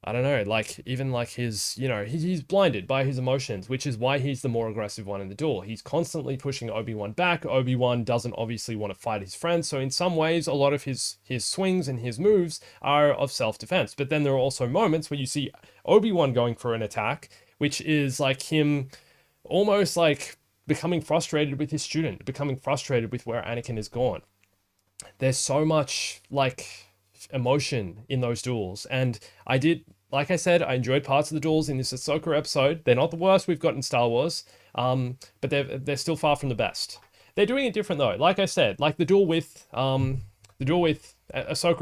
I don't know, like even like his, he's blinded by his emotions, which is why he's the more aggressive one in the duel. He's constantly pushing Obi-Wan back. Obi-Wan doesn't obviously want to fight his friends. So in some ways, a lot of his swings and his moves are of self-defense. But then there are also moments where you see Obi-Wan going for an attack, which is like him almost like becoming frustrated with his student, becoming frustrated with where Anakin is gone. There's so much like emotion in those duels. And like I said, I enjoyed parts of the duels in this Ahsoka episode. They're not the worst we've got in Star Wars, but they're still far from the best. They're doing it different though. Like I said, like the duel with Ahsoka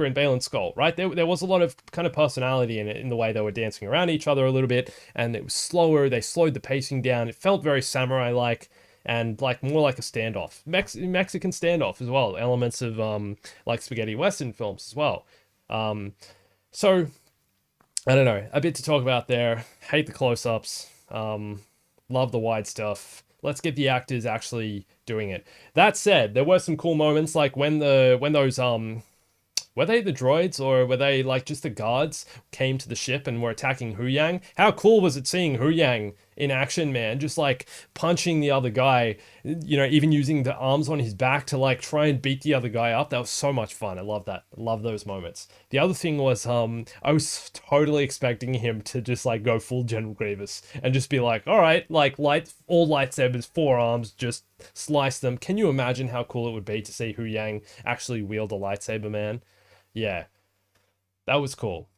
and Balin's skull, right? There was a lot of kind of personality in it, in the way they were dancing around each other a little bit, and it was slower. They slowed the pacing down. It felt very samurai-like, and like more like a standoff, Mexican standoff as well. Elements of like spaghetti western films as well. So I don't know, a bit to talk about there. Hate the close-ups. Love the wide stuff. Let's get the actors actually doing it. That said, there were some cool moments, like when those were they the droids or were they like just the guards came to the ship and were attacking Hu Yang? How cool was it seeing Hu Yang in action, man? Just like punching the other guy, even using the arms on his back to like try and beat the other guy up. That was so much fun. I love that. I love those moments. The other thing was I was totally expecting him to just like go full General Grievous and just be like, all right, like all lightsabers, forearms, just slice them. Can you imagine how cool it would be to see Hu Yang actually wield a lightsaber, man? Yeah, that was cool.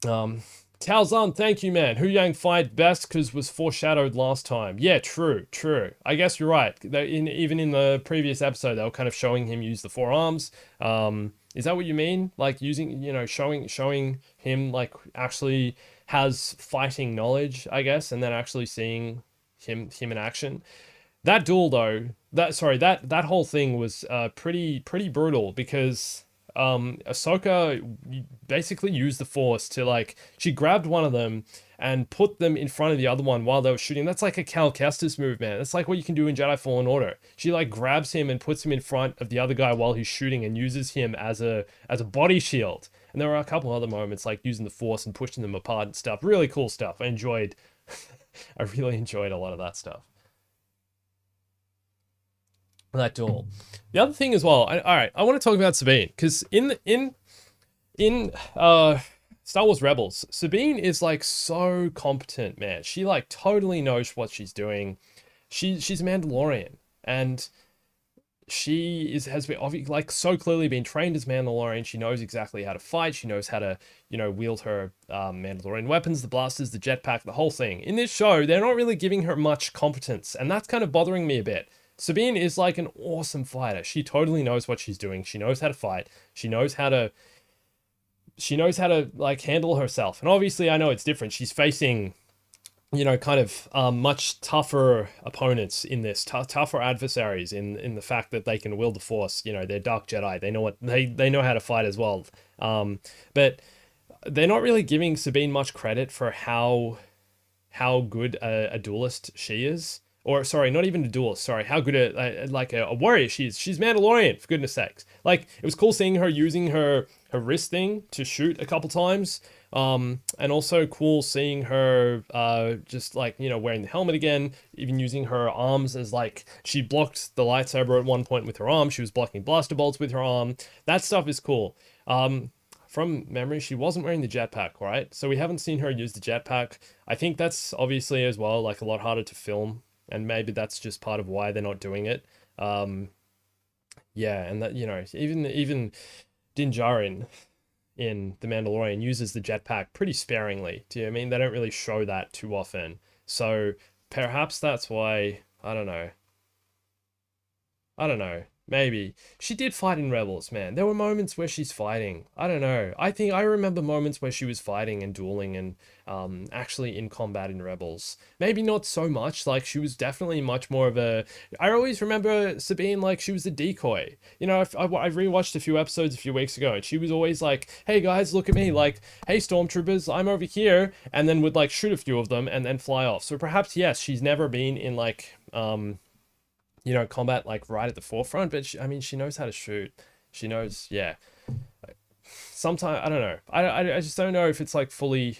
Um, Talzan, thank you, man. Hu Yang fight best because was foreshadowed last time. Yeah, true, true. I guess you're right. Even in the previous episode, they were kind of showing him use the forearms. Is that what you mean? Like using, showing him like actually has fighting knowledge, I guess, and then actually seeing him in action. That duel though, that whole thing was pretty brutal because Ahsoka basically used the Force to like she grabbed one of them and put them in front of the other one while they were shooting. That's like a Cal Kestis move, man. That's like what you can do in Jedi Fallen Order. She like grabs him and puts him in front of the other guy while he's shooting and uses him as a body shield. And there were a couple other moments like using the Force and pushing them apart and stuff. Really cool stuff. I enjoyed. I really enjoyed a lot of that stuff. That duel. The other thing as well. All right, I want to talk about Sabine because in Star Wars Rebels, Sabine is like so competent, man. She like totally knows what she's doing. She's a Mandalorian and she has been like so clearly been trained as Mandalorian. She knows exactly how to fight. She knows how to wield her Mandalorian weapons, the blasters, the jetpack, the whole thing. In this show, they're not really giving her much competence, and that's kind of bothering me a bit. Sabine is like an awesome fighter. She totally knows what she's doing. She knows how to fight. She knows how to like handle herself. And obviously I know it's different. She's facing, kind of much tougher opponents in this, tougher adversaries in the fact that they can wield the Force. They're Dark Jedi. They know what they know how to fight as well. But they're not really giving Sabine much credit for how good a duelist she is. Or sorry, not even a duelist. Sorry, how good a warrior she is. She's Mandalorian, for goodness sakes. Like it was cool seeing her using her wrist thing to shoot a couple times. And also cool seeing her just like wearing the helmet again, even using her arms as like she blocked the lightsaber at one point with her arm. She was blocking blaster bolts with her arm. That stuff is cool. From memory, she wasn't wearing the jetpack, right? So we haven't seen her use the jetpack. I think that's obviously as well like a lot harder to film, and maybe that's just part of why they're not doing it. Yeah, and that even Din Djarin in The Mandalorian uses the jetpack pretty sparingly. Do you know what I mean? They don't really show that too often. So perhaps that's why, I don't know. I don't know. Maybe. She did fight in Rebels, man. There were moments where she's fighting. I don't know. I think I remember moments where she was fighting and dueling and actually in combat in Rebels. Maybe not so much. Like, she was definitely much more of a... I always remember Sabine like she was a decoy. I rewatched a few episodes a few weeks ago and she was always like, hey guys, look at me. Like, hey stormtroopers, I'm over here. And then would like shoot a few of them and then fly off. So perhaps, yes, she's never been in like... combat like right at the forefront, but she knows how to shoot. She knows, yeah. Sometimes, I don't know. I just don't know if it's like fully,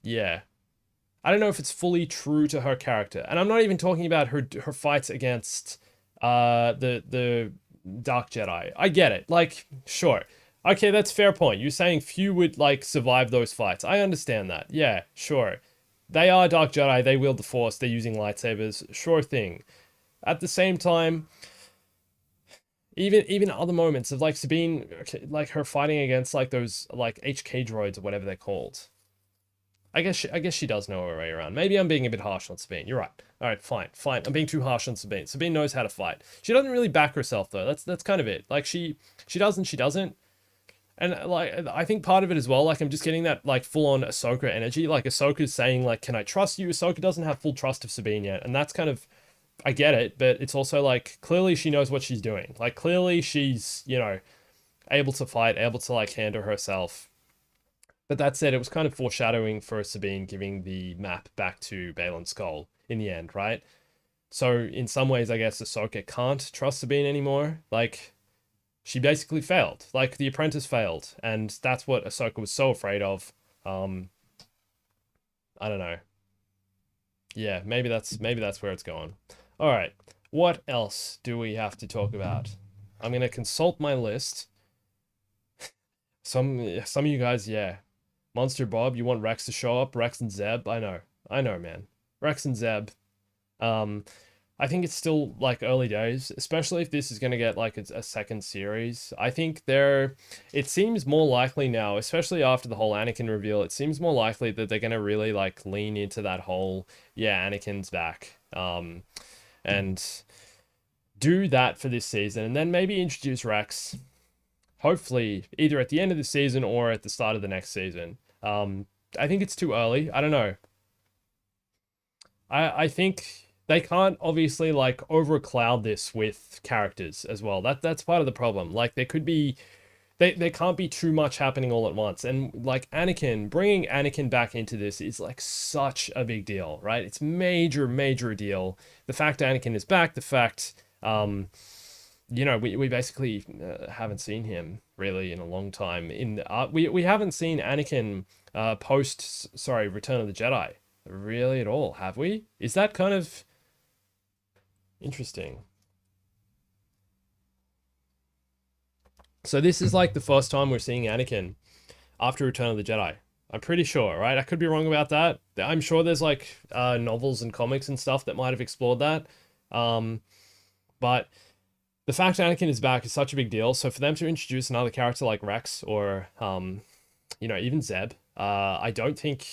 yeah. I don't know if it's fully true to her character. And I'm not even talking about her fights against the Dark Jedi. I get it. Like, sure. Okay, that's fair point. You're saying few would like survive those fights. I understand that. Yeah, sure. They are Dark Jedi, they wield the Force, they're using lightsabers. Sure thing. At the same time, even other moments of like Sabine, like her fighting against like those like HK droids or whatever they're called. I guess she does know her way around. Maybe I'm being a bit harsh on Sabine. You're right. All right, fine. I'm being too harsh on Sabine. Sabine knows how to fight. She doesn't really back herself though. That's kind of it. Like she does and she doesn't. And like I think part of it as well, like I'm just getting that like full on Ahsoka energy. Like Ahsoka's saying like, "Can I trust you?" Ahsoka doesn't have full trust of Sabine yet, and that's kind of, I get it, but it's also like clearly she knows what she's doing. Like clearly she's able to fight, able to like handle herself. But that said, it was kind of foreshadowing for Sabine giving the map back to Balin Skull in the end, right? So in some ways, I guess Ahsoka can't trust Sabine anymore. Like, she basically failed. Like, the apprentice failed, and that's what Ahsoka was so afraid of. Um, I don't know. Yeah, maybe that's where it's going. All right. What else do we have to talk about? I'm gonna consult my list. Some of you guys, yeah. Monster Bob, you want Rex to show up? Rex and Zeb? I know, man. Rex and Zeb. Um, I think it's still like early days, especially if this is going to get like a second series. I think it seems more likely now, especially after the whole Anakin reveal, it seems more likely that they're going to really like lean into that whole, yeah, Anakin's back. And do that for this season, and then maybe introduce Rex, hopefully either at the end of the season or at the start of the next season. I think it's too early. I don't know. I think they can't obviously like overcloud this with characters as well. That's part of the problem. Like there could be there can't be too much happening all at once. And like bringing Anakin back into this is like such a big deal, right? It's major deal. The fact Anakin is back, the fact we basically haven't seen him really in a long time. We haven't seen Anakin Return of the Jedi really at all, have we? Is that kind of interesting? So this is like the first time we're seeing Anakin after Return of the Jedi. I'm pretty sure, right? I could be wrong about that. I'm sure there's like novels and comics and stuff that might have explored that. But the fact Anakin is back is such a big deal. So for them to introduce another character like Rex or even Zeb, I don't think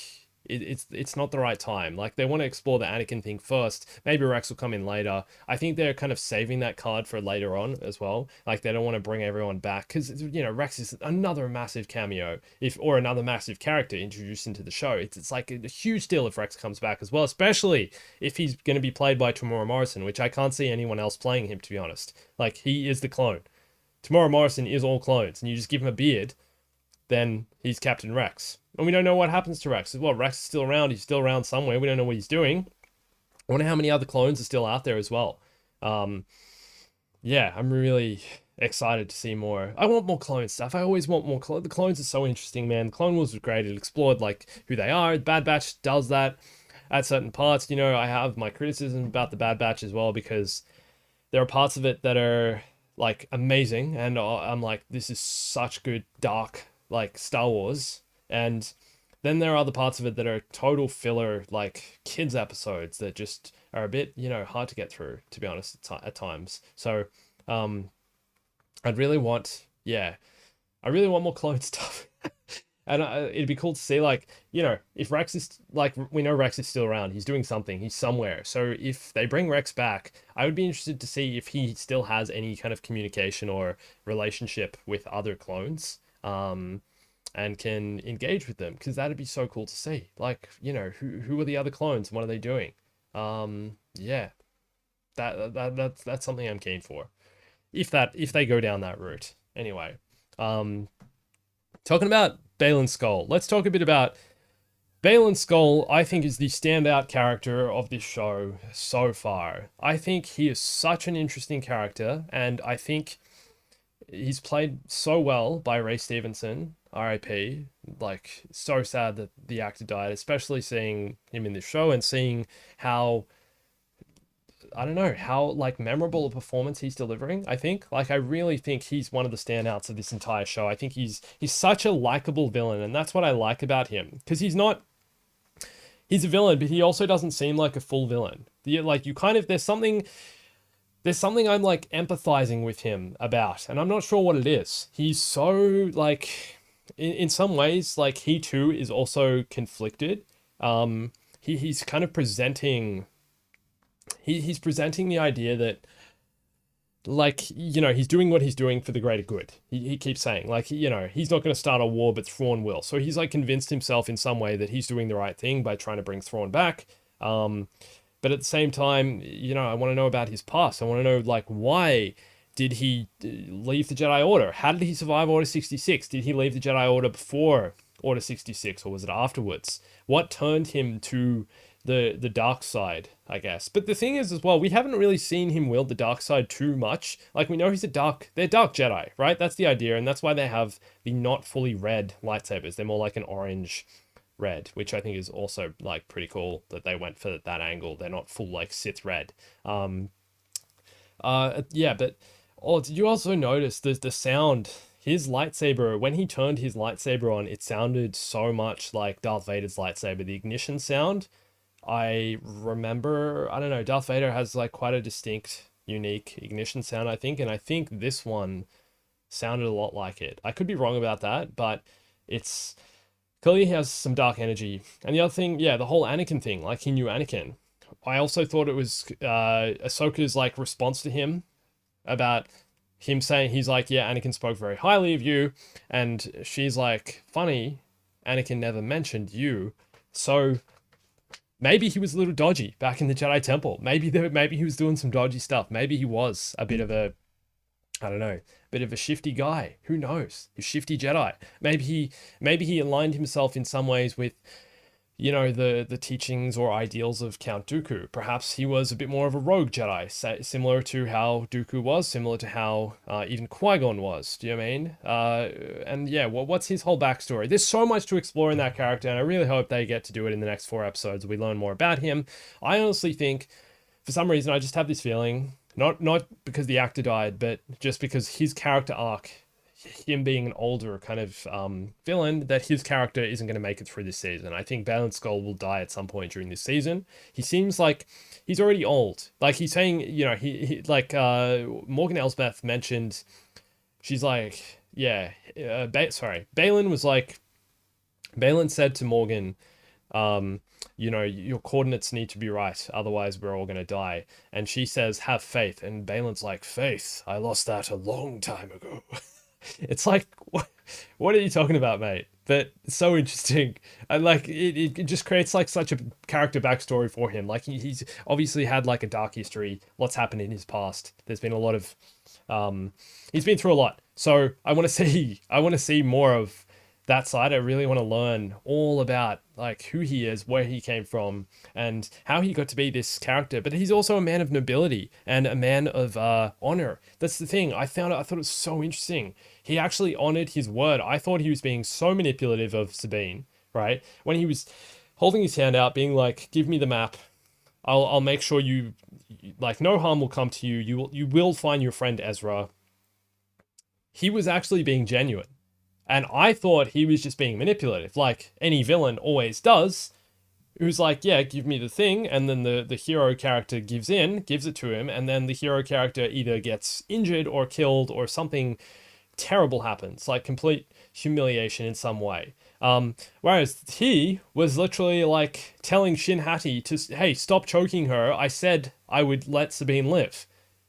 it's not the right time. Like they want to explore the Anakin thing first. Maybe Rex will come in later. I think they're kind of saving that card for later on as well. Like they don't want to bring everyone back because Rex is another massive cameo or another massive character introduced into the show. It's like a huge deal if Rex comes back as well, especially if he's going to be played by Tamora Morrison, which I can't see anyone else playing him, to be honest. Like he is the clone. Tamora Morrison is all clones, and you just give him a beard, then he's Captain Rex. And we don't know what happens to Rex. Well, Rex is still around. He's still around somewhere. We don't know what he's doing. I wonder how many other clones are still out there as well. Yeah, I'm really excited to see more. I want more clone stuff. I always want more The clones are so interesting, man. Clone Wars was great. It explored like who they are. Bad Batch does that at certain parts. I have my criticism about the Bad Batch as well because there are parts of it that are like amazing, and I'm like, this is such good dark like Star Wars. And then there are other parts of it that are total filler, like kids episodes that just are a bit, hard to get through, to be honest, at times. So, I'd really want, I really want more clone stuff. And it'd be cool to see, like, if Rex is, like, we know Rex is still around. He's doing something. He's somewhere. So if they bring Rex back, I would be interested to see if he still has any kind of communication or relationship with other clones. And can engage with them, because that'd be so cool to see. Like, who are the other clones? What are they doing? Yeah, that's something I'm keen for. If they go down that route. Anyway, talking about Balin Skull, let's talk a bit about Balin Skull. I think is the standout character of this show so far. I think he is such an interesting character, and I think he's played so well by Ray Stevenson, R.I.P. Like, so sad that the actor died, especially seeing him in this show and seeing how, I don't know, how like memorable a performance he's delivering. I think, like, I really think he's one of the standouts of this entire show. I think he's such a likable villain, and that's what I like about him, because he's a villain, but he also doesn't seem like a full villain. There's something I'm like empathizing with him about, and I'm not sure what it is. He's so like, in some ways, like he too is also conflicted. He's kind of presenting, he's presenting the idea that, like, he's doing what he's doing for the greater good. He keeps saying, like, he's not going to start a war, but Thrawn will. So he's like convinced himself in some way that he's doing the right thing by trying to bring Thrawn back. But at the same time, I want to know about his past. I want to know, like, why did he leave the Jedi Order? How did he survive Order 66? Did he leave the Jedi Order before Order 66, or was it afterwards? What turned him to the dark side, I guess. But the thing is as well, we haven't really seen him wield the dark side too much. Like, we know they're dark Jedi, right? That's the idea, and that's why they have the not fully red lightsabers. They're more like an orange red, which I think is also like pretty cool that they went for that angle. They're not full like Sith red. Yeah, but did you also notice the sound? His lightsaber, when he turned his lightsaber on, it sounded so much like Darth Vader's lightsaber. The ignition sound, I remember, I don't know, Darth Vader has like quite a distinct, unique ignition sound, I think, and I think this one sounded a lot like it. I could be wrong about that, but it's clearly he has some dark energy. And the other thing, yeah, the whole Anakin thing, like he knew Anakin. I also thought it was Ahsoka's like response to him about him saying, he's like, yeah, Anakin spoke very highly of you, and she's like, funny, Anakin never mentioned you. So maybe he was a little dodgy back in the Jedi Temple. Maybe he was doing some dodgy stuff. Maybe he was a bit of a, I don't know, bit of a shifty guy. Who knows? He's shifty Jedi. Maybe he aligned himself in some ways with, you know, the teachings or ideals of Count Dooku. Perhaps he was a bit more of a rogue Jedi, similar to how Dooku was, similar to how even Qui-Gon was. Do you know what I mean? And yeah, what's his whole backstory? There's so much to explore in that character, and I really hope they get to do it in the next 4 episodes. We learn more about him. I honestly think, for some reason, I just have this feeling, not because the actor died, but just because his character arc, him being an older kind of villain, that his character isn't going to make it through this season. I think Balin Skull will die at some point during this season. He seems like he's already old. Like he's saying, you know, he like Morgan Elsbeth mentioned, she's like, yeah, Balin was like, Balin said to Morgan, you know, your coordinates need to be right, otherwise we're all going to die. And she says, have faith. And Balin's like, faith? I lost that a long time ago. It's like, what are you talking about, mate? But it's so interesting. And like, it just creates like such a character backstory for him. Like he's obviously had like a dark history. Lots happened in his past. There's been a lot of, he's been through a lot. So I want to see more of that side. I really want to learn all about like who he is, where he came from, and how he got to be this character. But he's also a man of nobility and a man of honor. That's the thing. I thought it was so interesting. He actually honored his word. I thought he was being so manipulative of Sabine, right? When he was holding his hand out, being like, "Give me the map. I'll make sure you like no harm will come to you. You will find your friend Ezra." He was actually being genuine. And I thought he was just being manipulative, like any villain always does, who's like, yeah, give me the thing, and then the hero character gives it to him, and then the hero character either gets injured or killed or something terrible happens, like complete humiliation in some way. Whereas he was literally like telling Shin Hati to, hey, stop choking her. I said I would let Sabine live.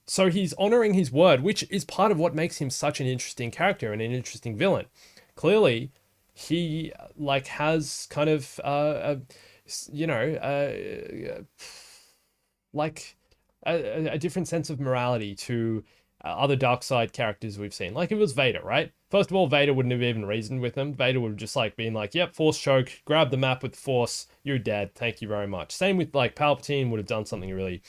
So he's honoring his word, which is part of what makes him such an interesting character and an interesting villain. Clearly, he like has kind of like a different sense of morality to other dark side characters we've seen. Like it was Vader, right? First of all, Vader wouldn't have even reasoned with him. Vader would have just like been like, yep, force choke, grab the map with force, you're dead, thank you very much. Same with like Palpatine would have done something really,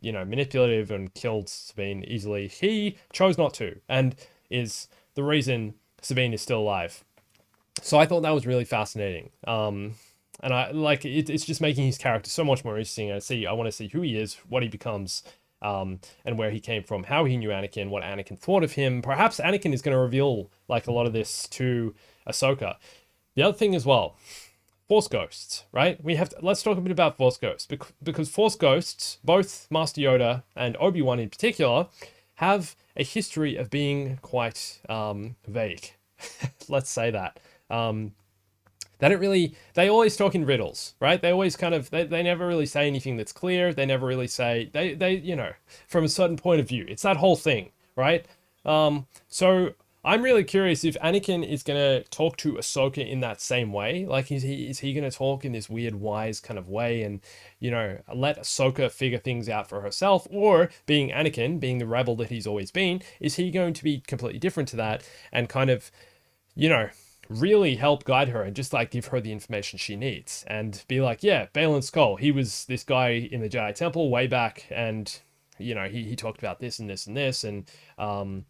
you know, manipulative and killed Sabine easily. He chose not to, and is the reason Sabine is still alive. So I thought that was really fascinating. And I like it's just making his character so much more interesting. I want to see who he is, what he becomes, and where he came from, how he knew Anakin, what Anakin thought of him. Perhaps Anakin is going to reveal like a lot of this to Ahsoka. The other thing as well, Force Ghosts, right? Let's talk a bit about Force Ghosts, because Force Ghosts, both Master Yoda and Obi-Wan in particular, have a history of being quite vague. Let's say that. They always talk in riddles, right? They always kind of, they never really say anything that's clear. They never really say, they you know, from a certain point of view. It's that whole thing, right? So I'm really curious if Anakin is going to talk to Ahsoka in that same way. Like, is he going to talk in this weird, wise kind of way and, you know, let Ahsoka figure things out for herself? Or, being Anakin, being the rebel that he's always been, is he going to be completely different to that and kind of, you know, really help guide her and just like give her the information she needs and be like, yeah, Balin Skull, he was this guy in the Jedi Temple way back, and he talked about this and this and this, and um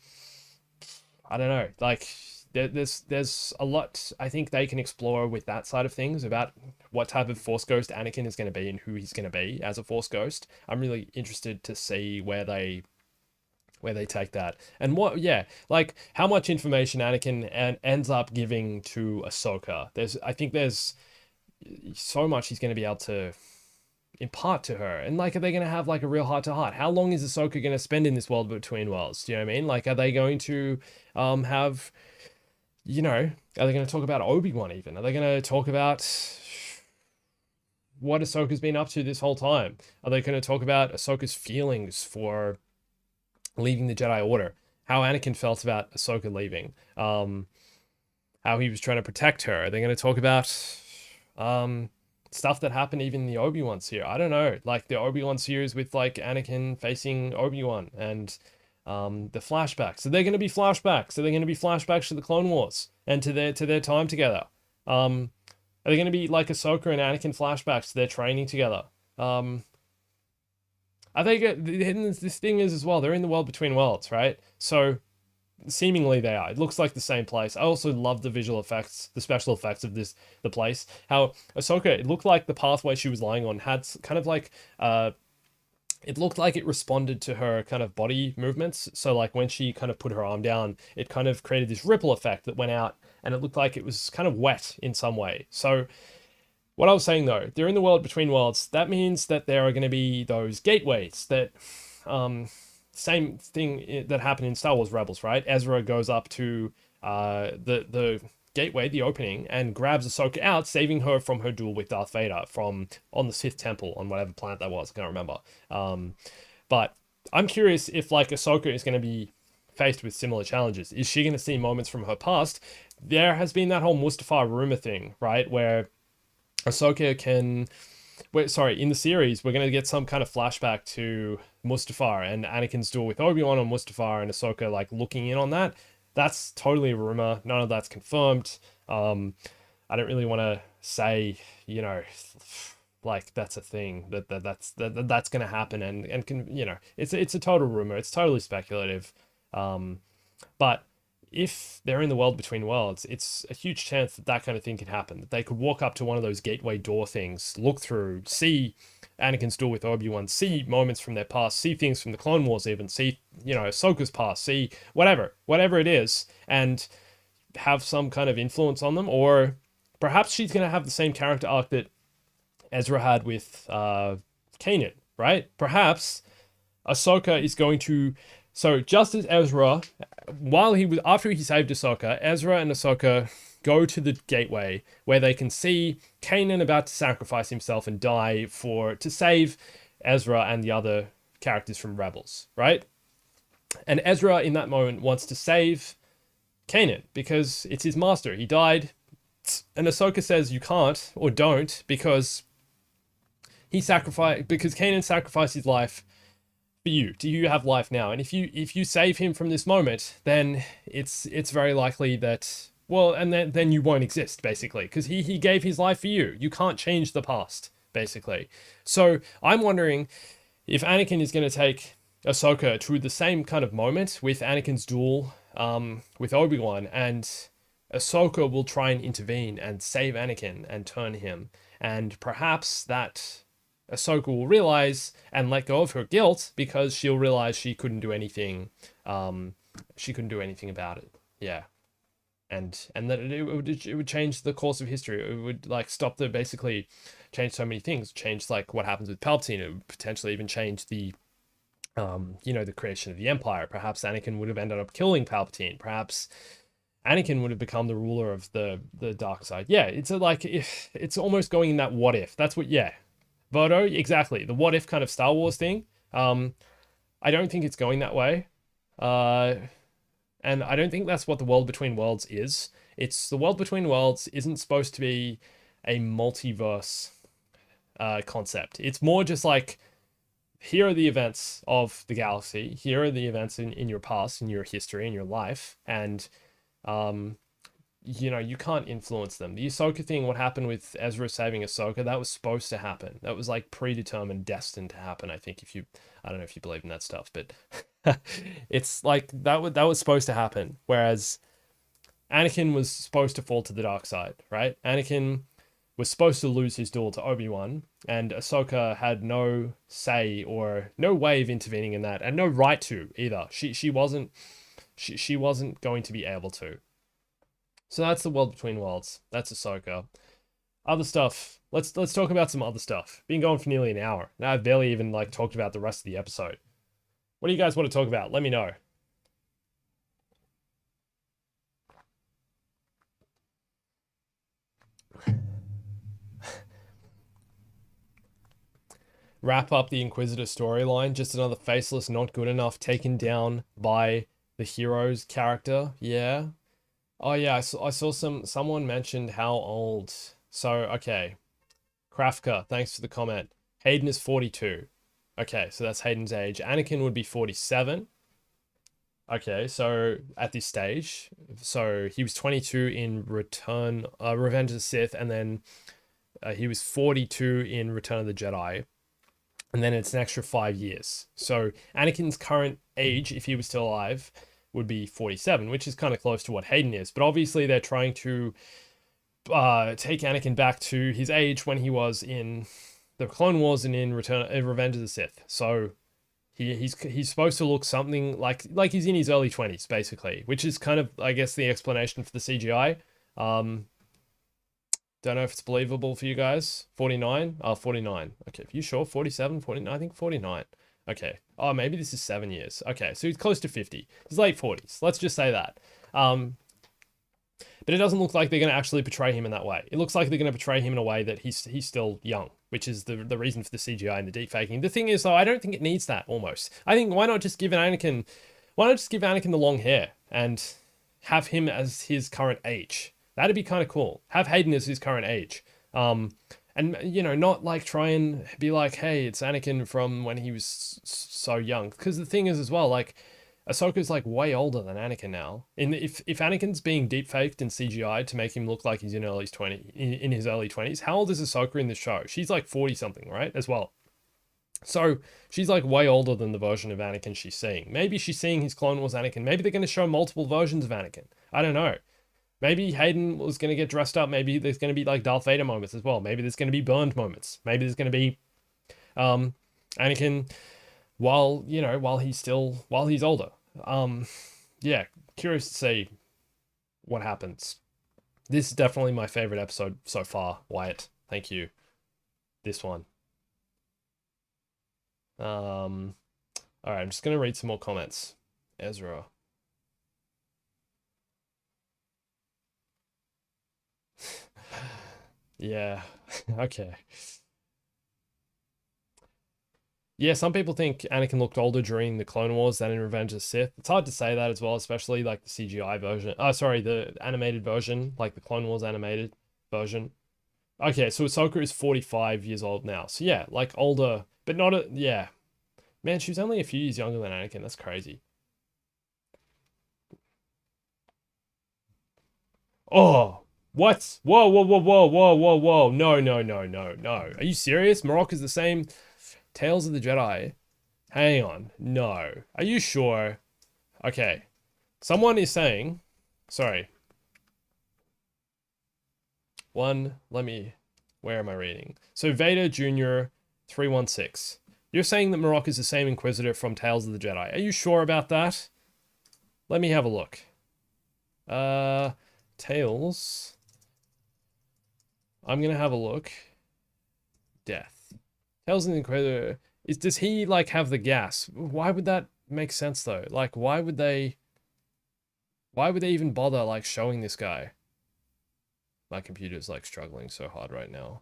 I don't know, like there's a lot I think they can explore with that side of things about what type of Force Ghost Anakin is going to be and who he's going to be as a Force Ghost. I'm really interested to see where they take that, and what, yeah, like how much information Anakin ends up giving to Ahsoka. I think there's so much he's going to be able to impart to her, and like, are they going to have like a real heart to heart? How long is Ahsoka going to spend in this world between worlds? Do you know what I mean? Like, are they going to have, are they going to talk about Obi-Wan even? Are they going to talk about what Ahsoka's been up to this whole time? Are they going to talk about Ahsoka's feelings for leaving the Jedi Order? How Anakin felt about Ahsoka leaving? How he was trying to protect her? Are they going to talk about stuff that happened even in the Obi-Wan series? I don't know, like the Obi-Wan series with like Anakin facing Obi-Wan and the flashbacks. So they're going to be flashbacks. So they're going to be flashbacks to the Clone Wars and to their time together. Are they going to be like Ahsoka and Anakin flashbacks to their training together? I think this thing is as well, they're in the world between worlds, right? So seemingly they are. It looks like the same place. I also love the visual effects, the special effects of the place. How Ahsoka, it looked like the pathway she was lying on had kind of like it looked like it responded to her kind of body movements. So like when she kind of put her arm down, it kind of created this ripple effect that went out, and it looked like it was kind of wet in some way. So what I was saying though, they're in the world between worlds. That means that there are going to be those gateways that, same thing that happened in Star Wars Rebels, right? Ezra goes up to the gateway, the opening, and grabs Ahsoka out, saving her from her duel with Darth Vader on the Sith Temple on whatever planet that was. I can't remember. But I'm curious if like Ahsoka is going to be faced with similar challenges. Is she going to see moments from her past? There has been that whole Mustafar rumor thing, right? Where Ahsoka can... in the series, we're going to get some kind of flashback to Mustafar and Anakin's duel with Obi-Wan on Mustafar, and Ahsoka like looking in on that. That's totally a rumor. None of that's confirmed. I don't really want to say, like that's a thing that's going to happen, and can, it's a total rumor. It's totally speculative. But if they're in the world between worlds, it's a huge chance that that kind of thing could happen. That they could walk up to one of those gateway door things, look through, see Anakin's duel with Obi-Wan, see moments from their past, see things from the Clone Wars, even see, Ahsoka's past, see whatever it is, and have some kind of influence on them. Or perhaps she's going to have the same character arc that Ezra had with Kanan, right? Perhaps Ahsoka is going to... So just as Ezra, after he saved Ahsoka, Ezra and Ahsoka go to the gateway where they can see Kanan about to sacrifice himself and die to save Ezra and the other characters from Rebels, right? And Ezra in that moment wants to save Kanan because it's his master. He died, and Ahsoka says you can't or don't because Kanan sacrificed his life for you. Do you have life now? And if you save him from this moment, then it's very likely that, well, and then you won't exist, basically, because he gave his life for you. You can't change the past, basically. So I'm wondering if Anakin is going to take Ahsoka to the same kind of moment with Anakin's duel with Obi-Wan, and Ahsoka will try and intervene and save Anakin and turn him, and perhaps that Ahsoka will realize and let go of her guilt because she'll realize she couldn't do anything. She couldn't do anything about it. Yeah, and that it would change the course of history. It would like basically change so many things. Change like what happens with Palpatine. It would potentially even change the the creation of the Empire. Perhaps Anakin would have ended up killing Palpatine. Perhaps Anakin would have become the ruler of the dark side. Yeah, it's almost going in that what if. That's what. Yeah. Voto, exactly. The what if kind of Star Wars thing. I don't think it's going that way. And I don't think that's what the world between worlds is. The world between worlds isn't supposed to be a multiverse concept. It's more just like, here are the events of the galaxy. Here are the events in your past, in your history, in your life. And you know, you can't influence them. The Ahsoka thing, what happened with Ezra saving Ahsoka, that was supposed to happen. That was like predetermined, destined to happen. I think if you, I don't know if you believe in that stuff, but it's like that was supposed to happen. Whereas Anakin was supposed to fall to the dark side, right? Anakin was supposed to lose his duel to Obi-Wan, and Ahsoka had no say or no way of intervening in that, and no right to either. She wasn't going to be able to. So that's the world between worlds. That's Ahsoka. Other stuff. Let's talk about some other stuff. Been going for nearly an hour. Now I've barely even like talked about the rest of the episode. What do you guys want to talk about? Let me know. Wrap up the Inquisitor storyline. Just another faceless, not good enough, taken down by the hero's character. Yeah. Oh yeah, I saw someone mentioned how old. So okay, Krafka, thanks for the comment. Hayden is 42. Okay, so that's Hayden's age. Anakin would be 47. Okay, so at this stage, so he was 22 in Revenge of the Sith, and then he was 42 in Return of the Jedi, and then it's an extra 5 years. So Anakin's current age, if he was still alive, would be 47, which is kind of close to what Hayden is. But obviously, they're trying to take Anakin back to his age when he was in the Clone Wars and in Revenge of the Sith. So he's supposed to look something like he's in his early 20s, basically, which is kind of, I guess, the explanation for the CGI. Don't know if it's believable for you guys. 49? 49. Okay, are you sure? 47, 49? I think 49. Okay. Oh, maybe this is 7 years. Okay, so he's close to 50. He's late 40s. Let's just say that. But it doesn't look like they're going to actually portray him in that way. It looks like they're going to portray him in a way that he's still young, which is the reason for the CGI and the deepfaking. The thing is, though, I don't think it needs that, almost. I think, why not just give Anakin the long hair and have him as his current age? That'd be kind of cool. Have Hayden as his current age. And, you know, not like try and be like, hey, it's Anakin from when he was so young. Because the thing is as well, like, Ahsoka's like way older than Anakin now. If Anakin's being deepfaked and CGI to make him look like he's in his early 20s, how old is Ahsoka in this show? She's like 40 something, right? As well. So she's like way older than the version of Anakin she's seeing. Maybe she's seeing his Clone Wars Anakin. Maybe they're going to show multiple versions of Anakin. I don't know. Maybe Hayden was going to get dressed up. Maybe there's going to be like Darth Vader moments as well. Maybe there's going to be burned moments. Maybe there's going to be Anakin while he's older. Yeah, curious to see what happens. This is definitely my favorite episode so far, Wyatt. Thank you. This one. All right, I'm just going to read some more comments. Ezra. Yeah, okay. Yeah, some people think Anakin looked older during the Clone Wars than in Revenge of the Sith. It's hard to say that as well, especially like the CGI version. Oh, sorry, the animated version, like the Clone Wars animated version. Okay, so Ahsoka is 45 years old now. So yeah, like older, but not a, yeah. Man, she was only a few years younger than Anakin. That's crazy. Oh, what? Whoa, whoa, whoa, whoa, whoa, whoa, whoa. No, no, no, no, no. Are you serious? Marok is the same. Tales of the Jedi. Hang on. No. Are you sure? Okay. Someone is saying, sorry. Where am I reading? So Vader Jr. 316. You're saying that Marok is the same Inquisitor from Tales of the Jedi. Are you sure about that? Let me have a look. Tales. I'm gonna have a look. Death. Tales of the Inquisitor. Does he like have the gas? Why would that make sense though? Like why would they even bother like showing this guy? My computer's like struggling so hard right now.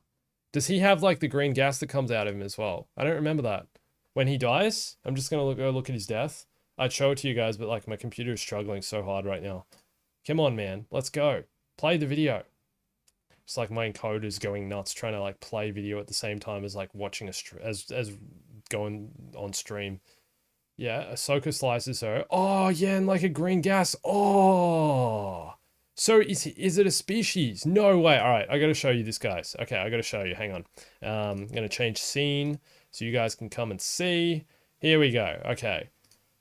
Does he have like the green gas that comes out of him as well? I don't remember that. When he dies, I'm just gonna go look at his death. I'd show it to you guys, but like my computer is struggling so hard right now. Come on, man. Let's go. Play the video. It's like my encoder's going nuts trying to like play video at the same time as like watching as going on stream. Yeah, Ahsoka slices her. Oh, yeah, and like a green gas. Oh, So is it a species? No way. All right, I gotta show you this, guys. Okay, I gotta show you. Hang on. I'm gonna change scene so you guys can come and see. Here we go. Okay,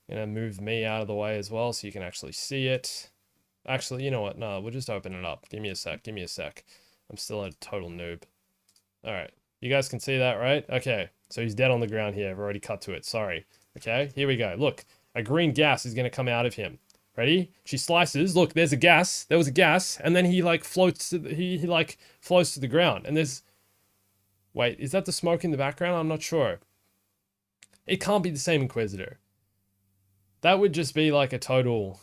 gonna move me out of the way as well so you can actually see it. Actually, you know what? No, we'll just open it up. Give me a sec. Give me a sec. I'm still a total noob. All right, you guys can see that, right? Okay, so he's dead on the ground here. I've already cut to it. Sorry. Okay, here we go. Look, a green gas is gonna come out of him. Ready? She slices. Look, there's a gas. There was a gas, and then he like floats to he like floats to the ground. And there's wait, is that the smoke in the background? I'm not sure. It can't be the same Inquisitor. That would just be like a total.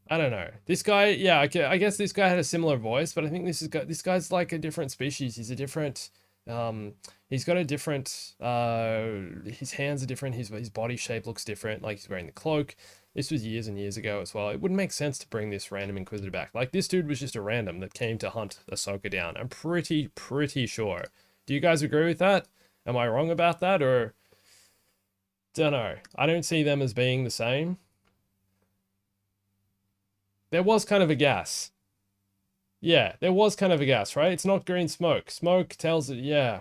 I don't know. This guy, yeah, I guess this guy had a similar voice, but I think this guy's like a different species. He's a different. He's got a different. His hands are different. His body shape looks different. Like he's wearing the cloak. This was years and years ago as well. It wouldn't make sense to bring this random Inquisitor back. Like, this dude was just a random that came to hunt Ahsoka down. I'm pretty sure. Do you guys agree with that? Am I wrong about that? Or, don't know. I don't see them as being the same. There was kind of a gas. Yeah, there was kind of a gas, right? It's not green smoke. Smoke tells it, yeah.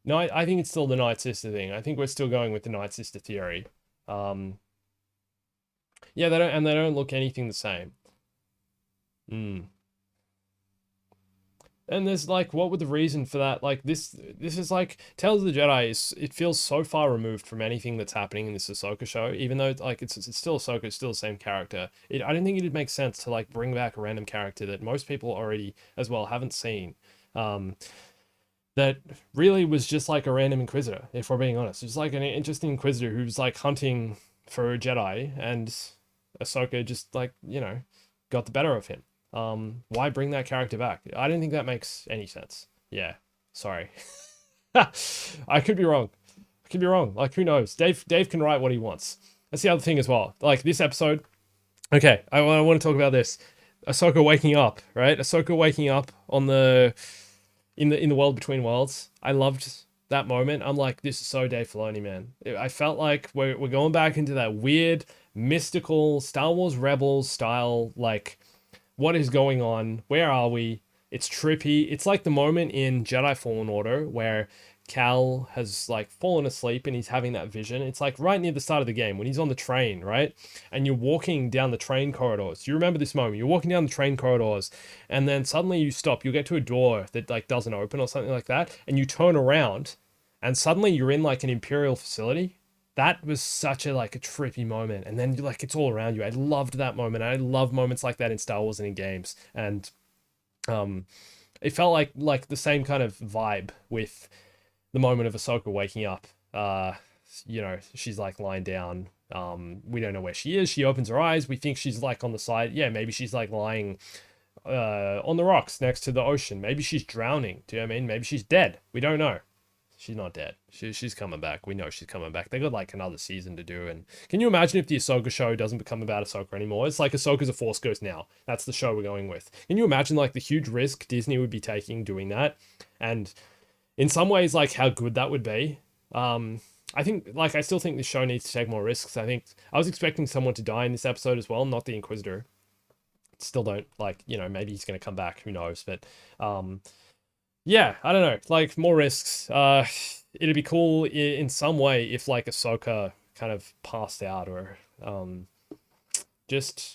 No, I think it's still the Night Sister thing. I think we're still going with the Night Sister theory. Yeah, they don't look anything the same. And there's like, what would the reason for that? Like this is like Tales of the Jedi. It feels so far removed from anything that's happening in this Ahsoka show. Even though like it's still Ahsoka, it's still the same character. I don't think it'd make sense to like bring back a random character that most people already as well haven't seen. That really was just like a random Inquisitor. If we're being honest, it's like an interesting Inquisitor who's like hunting for a Jedi, and Ahsoka just like got the better of him. Why bring that character back? I don't think that makes any sense. Yeah, sorry. I could be wrong. Like, who knows? Dave can write what he wants. That's the other thing as well. Like, this episode. Okay, I want to talk about this. Ahsoka waking up, right? Ahsoka waking up on the in the world between worlds. I loved that moment. I'm like, this is so Dave Filoni, man. I felt like we're going back into that weird, mystical Star Wars Rebels style, like, what is going on? Where are we? It's trippy. It's like the moment in Jedi Fallen Order where Cal has like fallen asleep and he's having that vision. It's like right near the start of the game when he's on the train, right? And you're walking down the train corridors. You remember this moment? You're walking down the train corridors and then suddenly you stop. You get to a door that like doesn't open or something like that. And you turn around and suddenly you're in like an Imperial facility. That was such a like a trippy moment, and then like it's all around you. I loved that moment. I love moments like that in Star Wars and in games, and it felt like the same kind of vibe with the moment of Ahsoka waking up. She's like lying down. We don't know where she is. She opens her eyes. We think she's like on the side. Yeah, maybe she's like lying on the rocks next to the ocean. Maybe she's drowning. Do you know what I mean? Maybe she's dead. We don't know. She's not dead. She's coming back. We know she's coming back. They got like another season to do. And can you imagine if the Ahsoka show doesn't become about Ahsoka anymore? It's like Ahsoka's a Force ghost now. That's the show we're going with. Can you imagine like the huge risk Disney would be taking doing that? And in some ways, like how good that would be. I think like I still think this show needs to take more risks. I think I was expecting someone to die in this episode as well, not the Inquisitor. Still don't like, maybe he's going to come back. Who knows? But yeah, I don't know, like more risks. It'd be cool in some way if like Ahsoka kind of passed out or just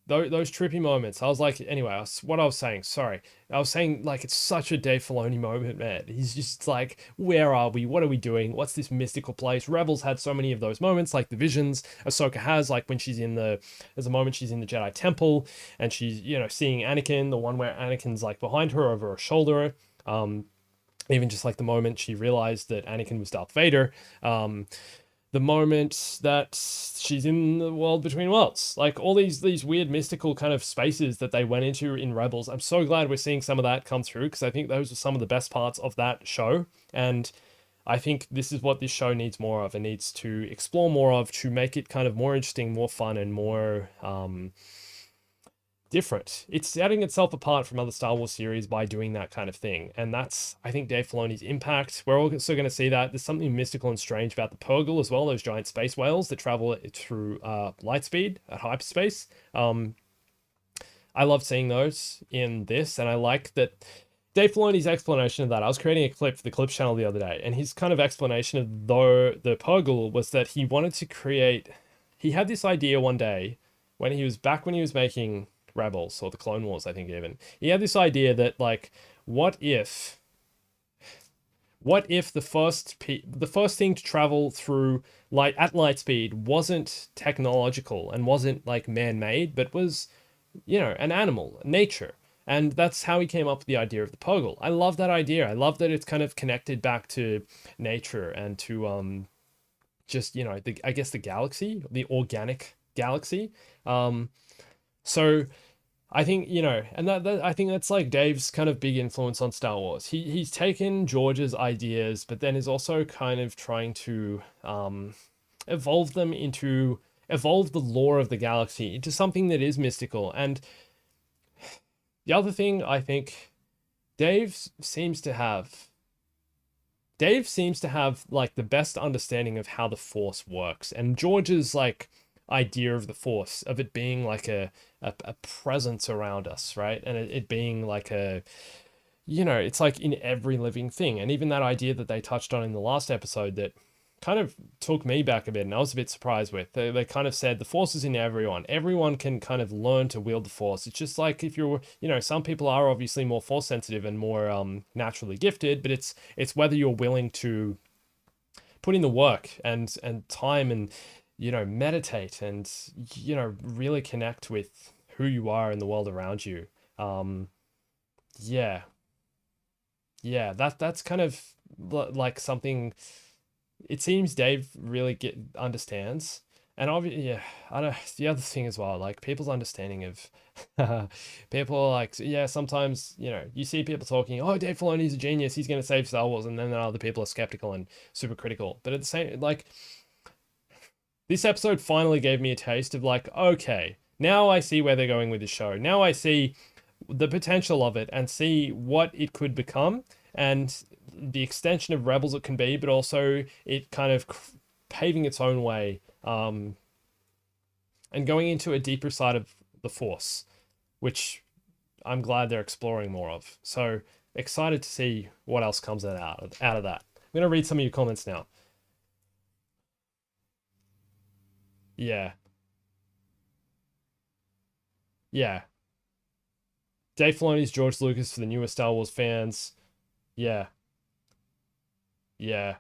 those trippy moments. I was like, anyway, what I was saying, sorry. I was saying like it's such a Dave Filoni moment, man. He's just like, where are we? What are we doing? What's this mystical place? Rebels had so many of those moments, like the visions Ahsoka has, like when there's a moment she's in the Jedi Temple and she's, seeing Anakin, the one where Anakin's like behind her over her shoulder. Even just like the moment she realized that Anakin was Darth Vader. The moment that she's in the world between worlds, like all these weird mystical kind of spaces that they went into in Rebels. I'm so glad we're seeing some of that come through because I think those are some of the best parts of that show. And I think this is what this show needs more of. It needs to explore more of to make it kind of more interesting, more fun, and more different. It's setting itself apart from other Star Wars series by doing that kind of thing. And that's, I think, Dave Filoni's impact. We're also going to see that there's something mystical and strange about the Purrgil as well, those giant space whales that travel through light speed at hyperspace. I love seeing those in this, and I like that Dave Filoni's explanation of that. I was creating a clip for the Clips channel the other day, and his kind of explanation of the Purgle was that he wanted to create. He had this idea one day when he was making Rebels or the Clone Wars, I think even. He had this idea that like, what if the first thing to travel through light at light speed wasn't technological and wasn't like man-made, but was, an animal, nature. And that's how he came up with the idea of the Purgle. I love that idea. I love that it's kind of connected back to nature and to just, I guess the galaxy, the organic galaxy. So I think, and that I think that's like Dave's kind of big influence on Star Wars. He's taken George's ideas, but then is also kind of trying to evolve the lore of the galaxy into something that is mystical. And the other thing I think Dave seems to have like the best understanding of how the Force works, and George's like idea of the Force, of it being like a presence around us, right? And it being like it's like in every living thing. And even that idea that they touched on in the last episode that kind of took me back a bit, and I was a bit surprised with. They kind of said the Force is in everyone. Everyone can kind of learn to wield the Force. It's just like if you're, some people are obviously more Force sensitive and more naturally gifted, but it's whether you're willing to put in the work and time and, meditate and, really connect with who you are in the world around you. Yeah. Yeah, that's kind of like something it seems Dave really understands. And obviously, yeah, I don't. The other thing as well, like people's understanding of people are like, yeah, sometimes you see people talking, oh, Dave Filoni's a genius, he's gonna save Star Wars, and then other people are skeptical and super critical. But at the same, like, this episode finally gave me a taste of like, okay, now I see where they're going with the show. Now I see the potential of it and see what it could become, and the extension of Rebels it can be, but also it kind of paving its own way, and going into a deeper side of the Force, which I'm glad they're exploring more of. So excited to see what else comes out of that. I'm going to read some of your comments now. Yeah. Yeah. Dave Filoni's George Lucas for the newer Star Wars fans. Yeah. Yeah.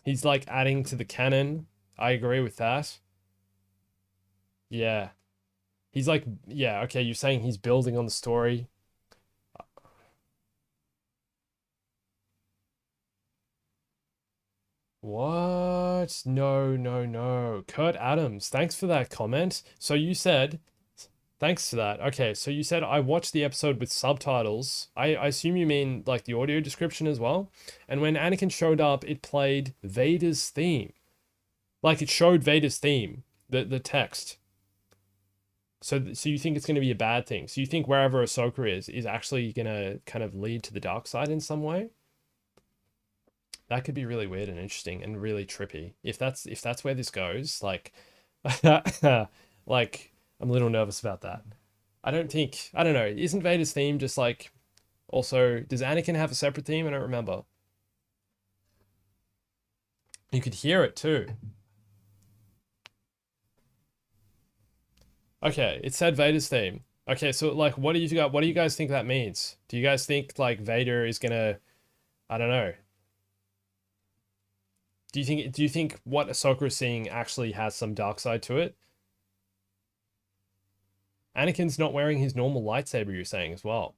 He's like adding to the canon. I agree with that. Yeah. He's like, yeah, okay, you're saying he's building on the story. What? No, no, no. Kurt Adams, thanks for that comment. So you said, thanks to that. Okay, so you said I watched the episode with subtitles. I assume you mean like the audio description as well. And when Anakin showed up, it played Vader's theme. Like it showed Vader's theme, the text. So you think it's going to be a bad thing? So you think wherever Ahsoka is actually going to kind of lead to the dark side in some way? That could be really weird and interesting and really trippy. If that's where this goes, like, like I'm a little nervous about that. I don't know. Isn't Vader's theme just like, also, does Anakin have a separate theme? I don't remember. You could hear it too. Okay, it said Vader's theme. Okay, so like, what do you guys think that means? Do you guys think like Vader is gonna, I don't know. Do you think what Ahsoka is seeing actually has some dark side to it? Anakin's not wearing his normal lightsaber, you're saying as well.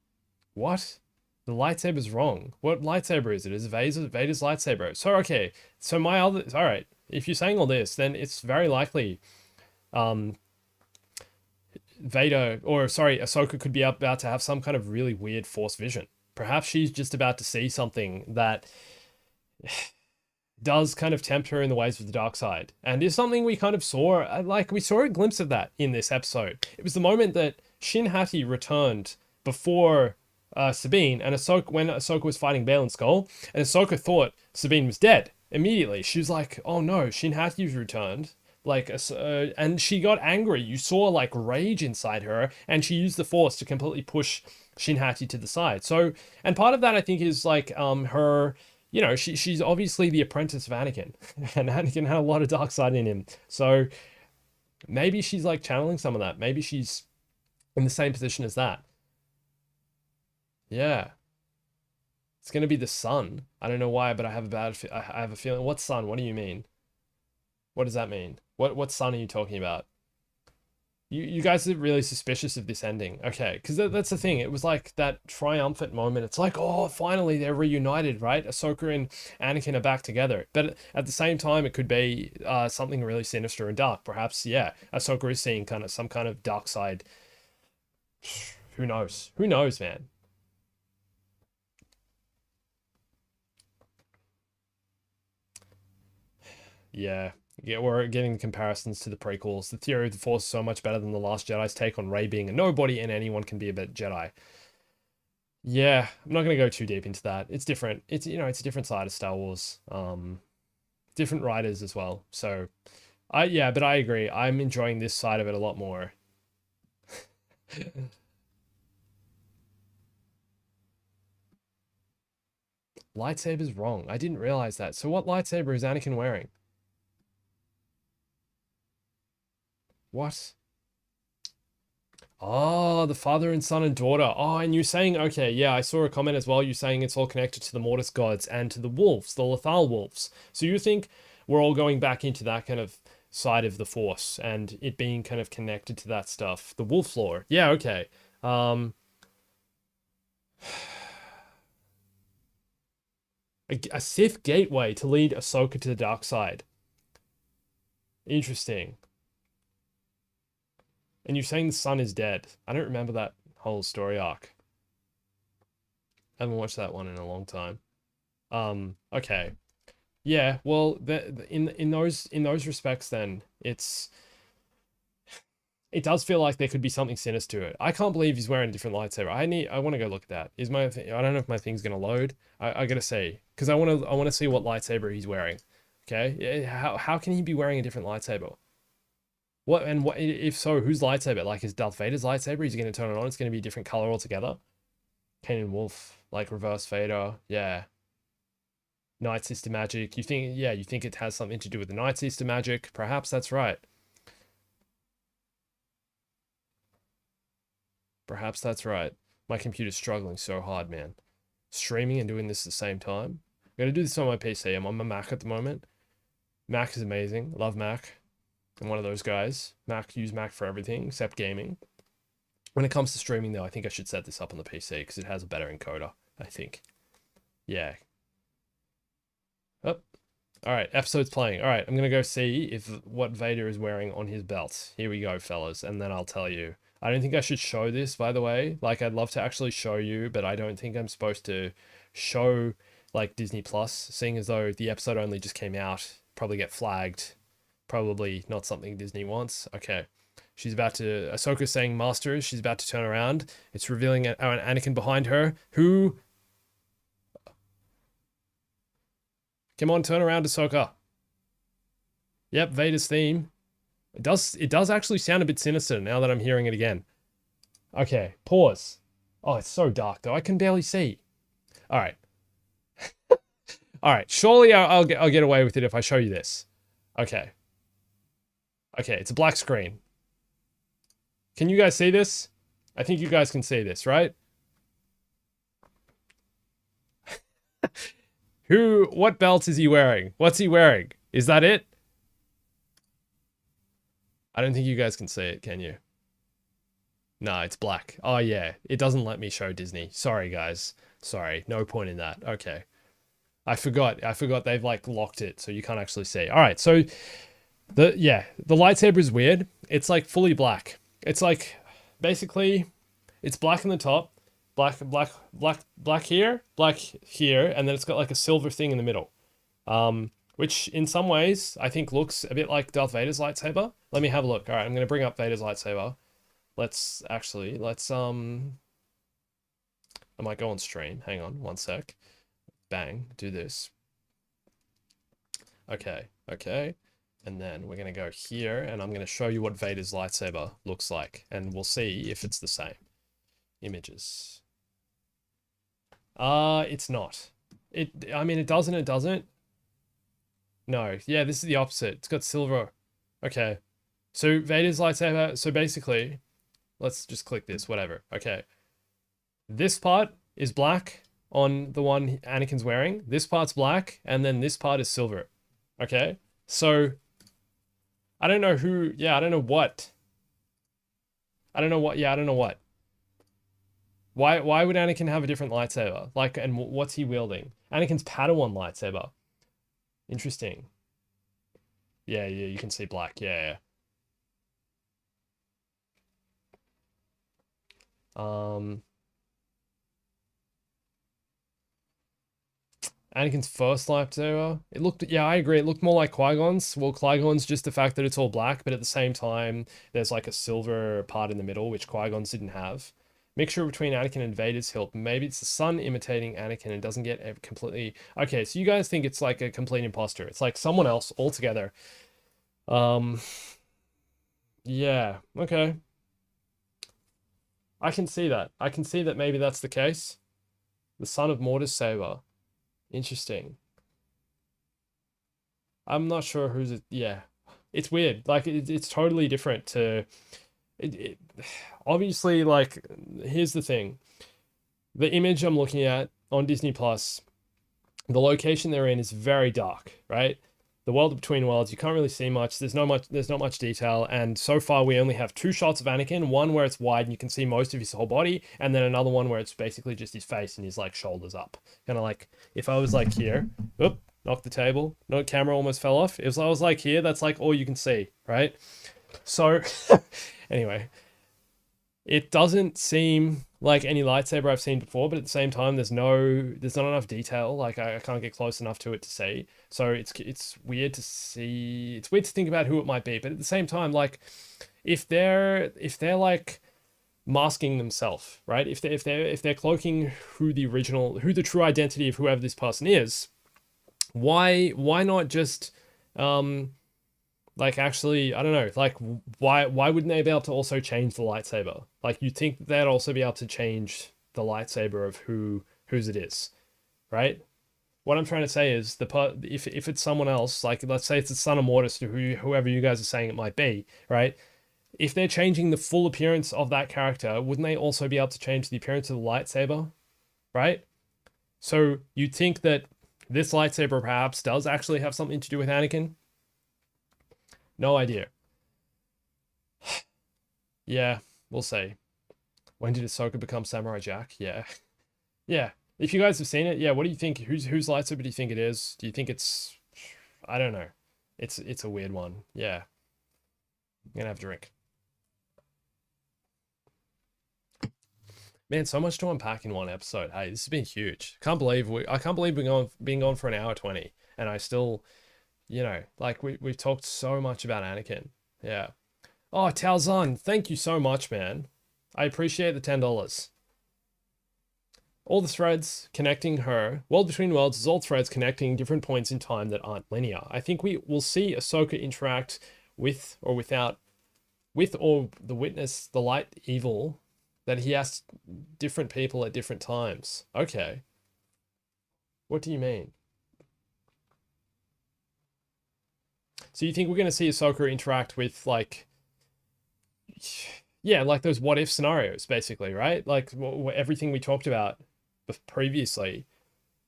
What? The lightsaber's wrong. What lightsaber is it? Is it Vader's lightsaber? So okay, so all right. If you're saying all this, then it's very likely, Ahsoka could be about to have some kind of really weird Force vision. Perhaps she's just about to see something that does kind of tempt her in the ways of the dark side. And is something we kind of saw, like we saw a glimpse of that in this episode. It was the moment that Shin Hati returned before Sabine, and when Ahsoka was fighting Baylan Skoll, and Ahsoka thought Sabine was dead immediately. She was like, oh no, Shin Hati's returned. and she got angry. You saw like rage inside her, and she used the Force to completely push Shinhati to the side. So, and part of that I think is like her, you know, she's obviously the apprentice of Anakin, and Anakin had a lot of dark side in him. So maybe she's like channeling some of that. Maybe she's in the same position as that. Yeah. It's gonna be the sun. I don't know why, but I have a I have a feeling. What sun? What do you mean? What does that mean? What sun are you talking about? You guys are really suspicious of this ending. Okay, because that's the thing. It was like that triumphant moment. It's like, oh, finally they're reunited, right? Ahsoka and Anakin are back together. But at the same time, it could be something really sinister and dark. Perhaps, yeah, Ahsoka is seeing kind of some kind of dark side. Who knows? Who knows, man? Yeah. Yeah, we're getting comparisons to the prequels. The theory of the Force is so much better than The Last Jedi's take on Rey being a nobody and anyone can be a bit Jedi. Yeah, I'm not gonna go too deep into that. It's different. It's it's a different side of Star Wars. Different writers as well. So yeah, but I agree. I'm enjoying this side of it a lot more. Lightsaber's wrong. I didn't realize that. So what lightsaber is Anakin wearing? What? Oh, the father and son and daughter. Oh, and you're saying, okay, yeah, I saw a comment as well. You're saying it's all connected to the Mortis gods and to the wolves, the Lethal wolves. So you think we're all going back into that kind of side of the Force and it being kind of connected to that stuff. The wolf lore. Yeah, okay. A Sith gateway to lead Ahsoka to the dark side. Interesting. And you're saying the son is dead. I don't remember that whole story arc. I haven't watched that one in a long time. Okay. Yeah, well, in those respects, then it does feel like there could be something sinister to it. I can't believe he's wearing a different lightsaber. I want to go look at that. I don't know if my thing's gonna load. I gotta see because I want to see what lightsaber he's wearing. Okay, how can he be wearing a different lightsaber? What if so? Whose lightsaber? Like is Darth Vader's lightsaber? He's gonna turn it on. It's gonna be a different color altogether. Kanan Wolf, like reverse Vader. Yeah. Night Sister magic. You think, yeah, you think it has something to do with the Night Sister magic? Perhaps that's right. Perhaps that's right. My computer's struggling so hard, man. Streaming and doing this at the same time. I'm gonna do this on my PC. I'm on my Mac at the moment. Mac is amazing. Love Mac. I'm one of those guys. Use Mac for everything except gaming. When it comes to streaming, though, I think I should set this up on the PC because it has a better encoder, I think. Yeah. Oh, all right, episode's playing. All right, I'm gonna go see if what Vader is wearing on his belt. Here we go, fellas, and then I'll tell you. I don't think I should show this, by the way. Like, I'd love to actually show you, but I don't think I'm supposed to show like Disney Plus, seeing as though the episode only just came out. Probably get flagged. Probably not something Disney wants. Okay. She's about to, Ahsoka's saying masters. She's about to turn around. It's revealing an Anakin behind her, who, come on, turn around, Ahsoka. Yep, Vader's theme. It does actually sound a bit sinister now that I'm hearing it again. Okay, pause. Oh, it's so dark though. I can barely see. All right. All right. Surely I'll get away with it if I show you this. Okay. Okay, it's a black screen. Can you guys see this? I think you guys can see this, right? What belt is he wearing? What's he wearing? Is that it? I don't think you guys can see it, can you? No, it's black. Oh yeah, it doesn't let me show Disney. Sorry guys. Sorry, no point in that. Okay. I forgot they've like locked it so you can't actually see. All right, so the lightsaber is weird. It's like fully black. It's like basically it's black in the top, black here, and then it's got like a silver thing in the middle. Which in some ways I think looks a bit like Darth Vader's lightsaber. Let me have a look. All right, I'm going to bring up Vader's lightsaber. Let's I might go on stream. Hang on, one sec. Bang, do this. Okay. And then we're going to go here, and I'm going to show you what Vader's lightsaber looks like, and we'll see if it's the same. Images. It's not. I mean, it does and it doesn't. No, yeah, this is the opposite. It's got silver. Okay. So Vader's lightsaber, so basically, let's just click this, whatever. Okay. This part is black on the one Anakin's wearing. This part's black, and then this part is silver. Okay? So, I don't know who, yeah, I don't know what. I don't know what, yeah, I don't know what. Why would Anakin have a different lightsaber? Like, and what's he wielding? Anakin's Padawan lightsaber. Interesting. Yeah, you can see black, yeah. Anakin's first lightsaber. It looked, yeah, I agree. It looked more like Qui-Gon's. Well, Qui-Gon's just the fact that it's all black, but at the same time, there's like a silver part in the middle, which Qui-Gon's didn't have. Mixture between Anakin and Vader's hilt. Maybe it's the sun imitating Anakin and doesn't get completely... Okay, so you guys think it's like a complete imposter. It's like someone else altogether. Yeah, okay. I can see that. I can see that maybe that's the case. The son of Mortis Saber. Interesting. I'm not sure who's it. Yeah, it's weird. Like it's totally different to. Obviously, like here's the thing. The image I'm looking at on Disney Plus, the location they're in is very dark, right? The world between worlds, you can't really see much. There's not much detail, and so far we only have two shots of Anakin. One where it's wide and you can see most of his whole body, and then another one where it's basically just his face and his like shoulders up. Kind of like if I was like here, oop, knocked the table, no camera almost fell off. If I was like here, that's like all you can see, right? So anyway, it doesn't seem like any lightsaber I've seen before, but at the same time, there's not enough detail. Like I can't get close enough to it to see. So it's weird to see. It's weird to think about who it might be, but at the same time, like if they're like masking themselves, right? If they're cloaking who the true identity of whoever this person is, why not just like actually, I don't know, like why wouldn't they be able to also change the lightsaber? Like you'd think they'd also be able to change the lightsaber of whose it is, right? What I'm trying to say is if it's someone else, like let's say it's the son of Mortis or whoever you guys are saying it might be, right? If they're changing the full appearance of that character, wouldn't they also be able to change the appearance of the lightsaber, right? So you'd think that this lightsaber perhaps does actually have something to do with Anakin. No idea. Yeah, we'll see. When did Ahsoka become Samurai Jack? Yeah. Yeah. If you guys have seen it, yeah, what do you think? Whose lightsaber do you think it is? Do you think it's... I don't know. It's a weird one. Yeah. I'm gonna have a drink. Man, so much to unpack in one episode. Hey, this has been huge. I can't believe we've been gone for an hour 20, and I still, you know, like we've talked so much about Anakin. Yeah. Oh, Talzan, thank you so much, man. I appreciate the $10. All the threads connecting her. World Between Worlds is all threads connecting different points in time that aren't linear. I think we will see Ahsoka interact with or the witness the light evil that he has different people at different times. Okay. What do you mean? So you think we're going to see Ahsoka interact with like... Yeah, like those what if scenarios, basically, right? Like everything we talked about previously.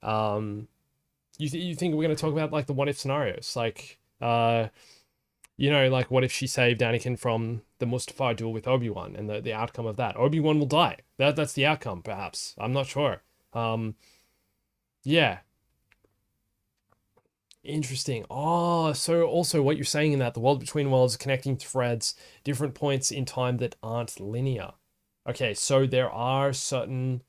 You think we're going to talk about like the what if scenarios? Like, you know, like what if she saved Anakin from the Mustafar duel with Obi-Wan and the outcome of that? Obi-Wan will die. That's the outcome, perhaps. I'm not sure. Yeah. Interesting. Oh, so also what you're saying in that, the world between worlds connecting threads, different points in time that aren't linear. Okay, so there are certain...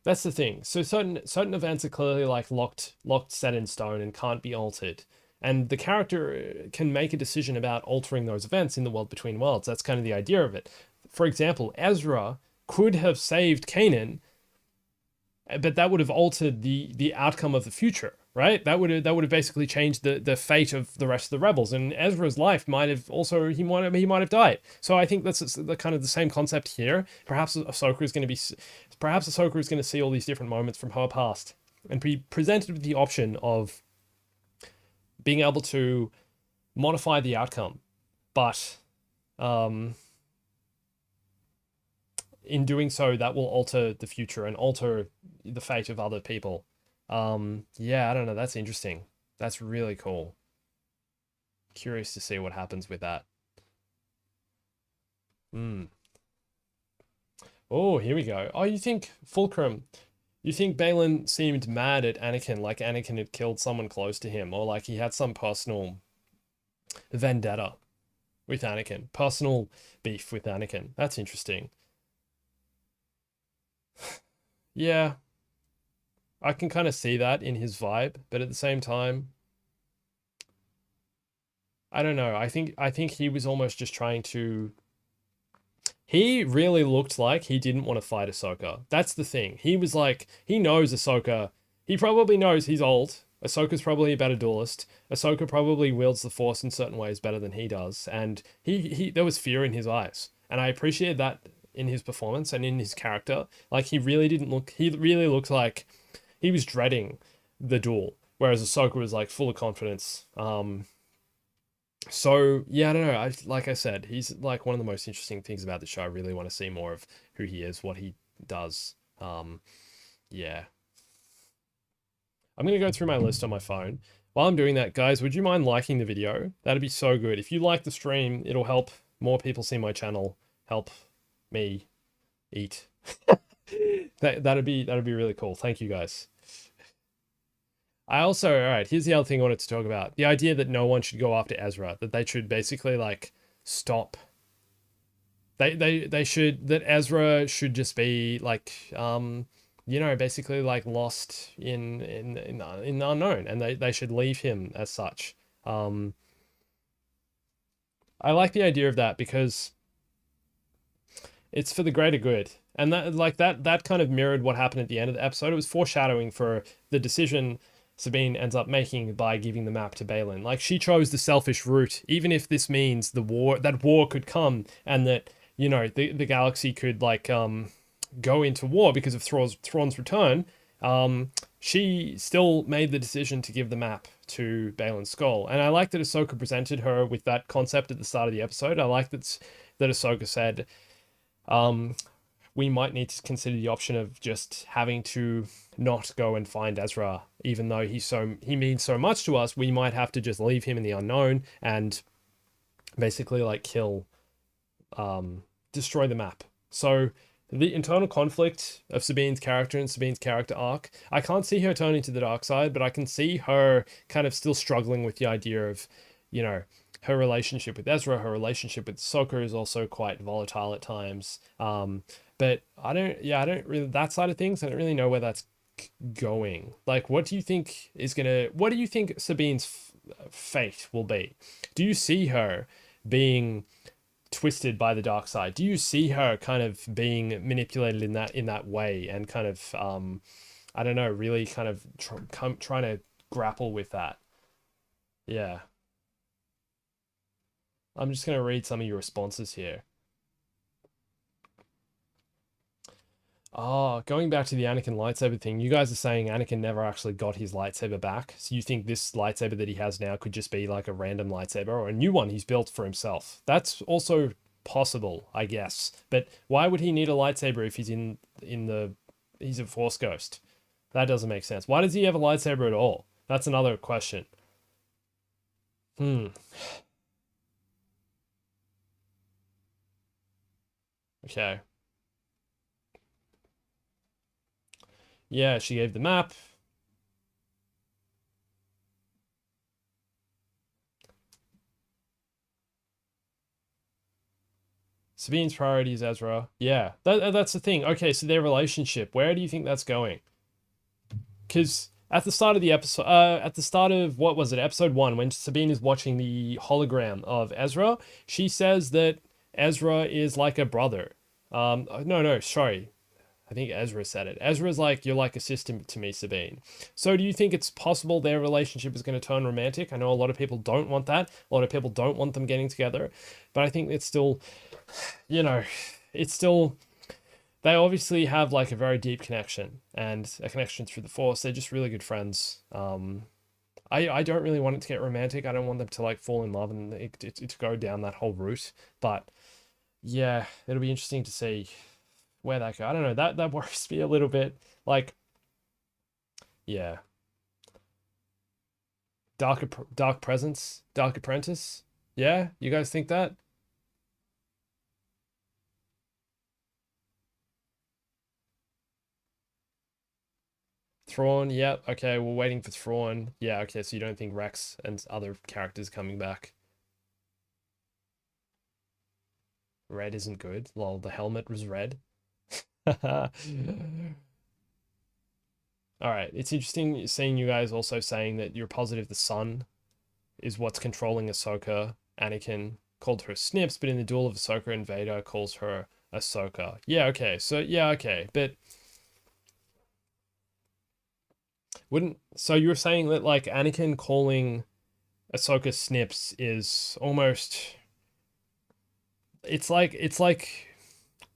That's the thing. So certain events are clearly like locked, set in stone and can't be altered. And the character can make a decision about altering those events in the world between worlds. That's kind of the idea of it. For example, Ezra could have saved Kanan, but that would have altered the outcome of the future, right? That would have basically changed the fate of the rest of the rebels, and Ezra's life might have also he might have died. So I think that's the kind of the same concept here. Perhaps Ahsoka is going to see all these different moments from her past and be presented with the option of being able to modify the outcome, but um, in doing so, that will alter the future and alter the fate of other people. Yeah, I don't know. That's interesting. That's really cool. Curious to see what happens with that. Hmm. Oh, here we go. Oh, you think Fulcrum? You think Balin seemed mad at Anakin, like Anakin had killed someone close to him, or like he had some personal vendetta with Anakin, personal beef with Anakin. That's interesting. Yeah, I can kind of see that in his vibe, but at the same time, I don't know. I think he was almost just trying to. He really looked like he didn't want to fight Ahsoka. That's the thing. He was like, he knows Ahsoka. He probably knows he's old. Ahsoka's probably a better duelist. Ahsoka probably wields the Force in certain ways better than he does, and he there was fear in his eyes, and I appreciated that in his performance and in his character. Like he really didn't look. He really looked like he was dreading the duel, whereas Ahsoka was like full of confidence. So yeah, I don't know. Like I said, he's like one of the most interesting things about the show. I really want to see more of who he is, what he does. Yeah, I'm gonna go through my list on my phone. While I'm doing that, guys, would you mind liking the video? That'd be so good. If you like the stream, it'll help more people see my channel, help me eat. That'd be really cool. Thank you guys. I also, all right, here's the other thing I wanted to talk about. The idea that no one should go after Ezra, that they should basically like stop. They should that Ezra should just be like basically like lost in the unknown, and they should leave him as such. Um I like the idea of that because it's for the greater good. And that kind of mirrored what happened at the end of the episode. It was foreshadowing for the decision Sabine ends up making by giving the map to Balin. Like she chose the selfish route, even if this means that war could come and that, the galaxy could like go into war because of Thrawn's return. She still made the decision to give the map to Balin's skull. And I like that Ahsoka presented her with that concept at the start of the episode. I like that Ahsoka said, we might need to consider the option of just having to not go and find Ezra, even though he means so much to us. We might have to just leave him in the unknown and basically like destroy the map. So the internal conflict of Sabine's character and Sabine's character arc, I can't see her turning to the dark side, but I can see her kind of still struggling with the idea of, her relationship with Ezra, her relationship with Ahsoka is also quite volatile at times. But I don't really, that side of things, I don't really know where that's going. Like, what do you think Sabine's fate will be? Do you see her being twisted by the dark side? Do you see her kind of being manipulated in that way and kind of, I don't know, really kind of trying to grapple with that? Yeah. I'm just going to read some of your responses here. Oh, going back to the Anakin lightsaber thing, you guys are saying Anakin never actually got his lightsaber back. So you think this lightsaber that he has now could just be like a random lightsaber or a new one he's built for himself? That's also possible, I guess. But why would he need a lightsaber if he's a Force ghost? That doesn't make sense. Why does he have a lightsaber at all? That's another question. Okay. Yeah, she gave the map. Sabine's priority is Ezra. Yeah, that's the thing. Okay, so their relationship, where do you think that's going? Because at the start of the episode, at the start of, what was it, episode 1, when Sabine is watching the hologram of Ezra, she says that Ezra is like a brother. No, sorry. I think Ezra said it. Ezra's like, you're like a sister to me, Sabine. So do you think it's possible their relationship is going to turn romantic? I know a lot of people don't want that. A lot of people don't want them getting together. But I think it's still, you know, it's still, they obviously have like a very deep connection and a connection through the Force. They're just really good friends. I don't really want it to get romantic. I don't want them to like fall in love and to go down that whole route. But yeah, it'll be interesting to see where that go. I don't know. That worries me a little bit. Like, yeah, Dark Presence, Dark Apprentice. Yeah, you guys think that? Thrawn. Yep. Okay, we're waiting for Thrawn. Yeah. Okay, so you don't think Rex and other characters coming back? Red isn't good. Lol, the helmet was red. All right, it's interesting seeing you guys also saying that you're positive the sun is what's controlling Ahsoka. Anakin called her Snips, but in the Duel of Ahsoka and Vader calls her Ahsoka. Yeah, okay. So yeah, okay. But wouldn't so you were saying that like Anakin calling Ahsoka Snips is almost it's like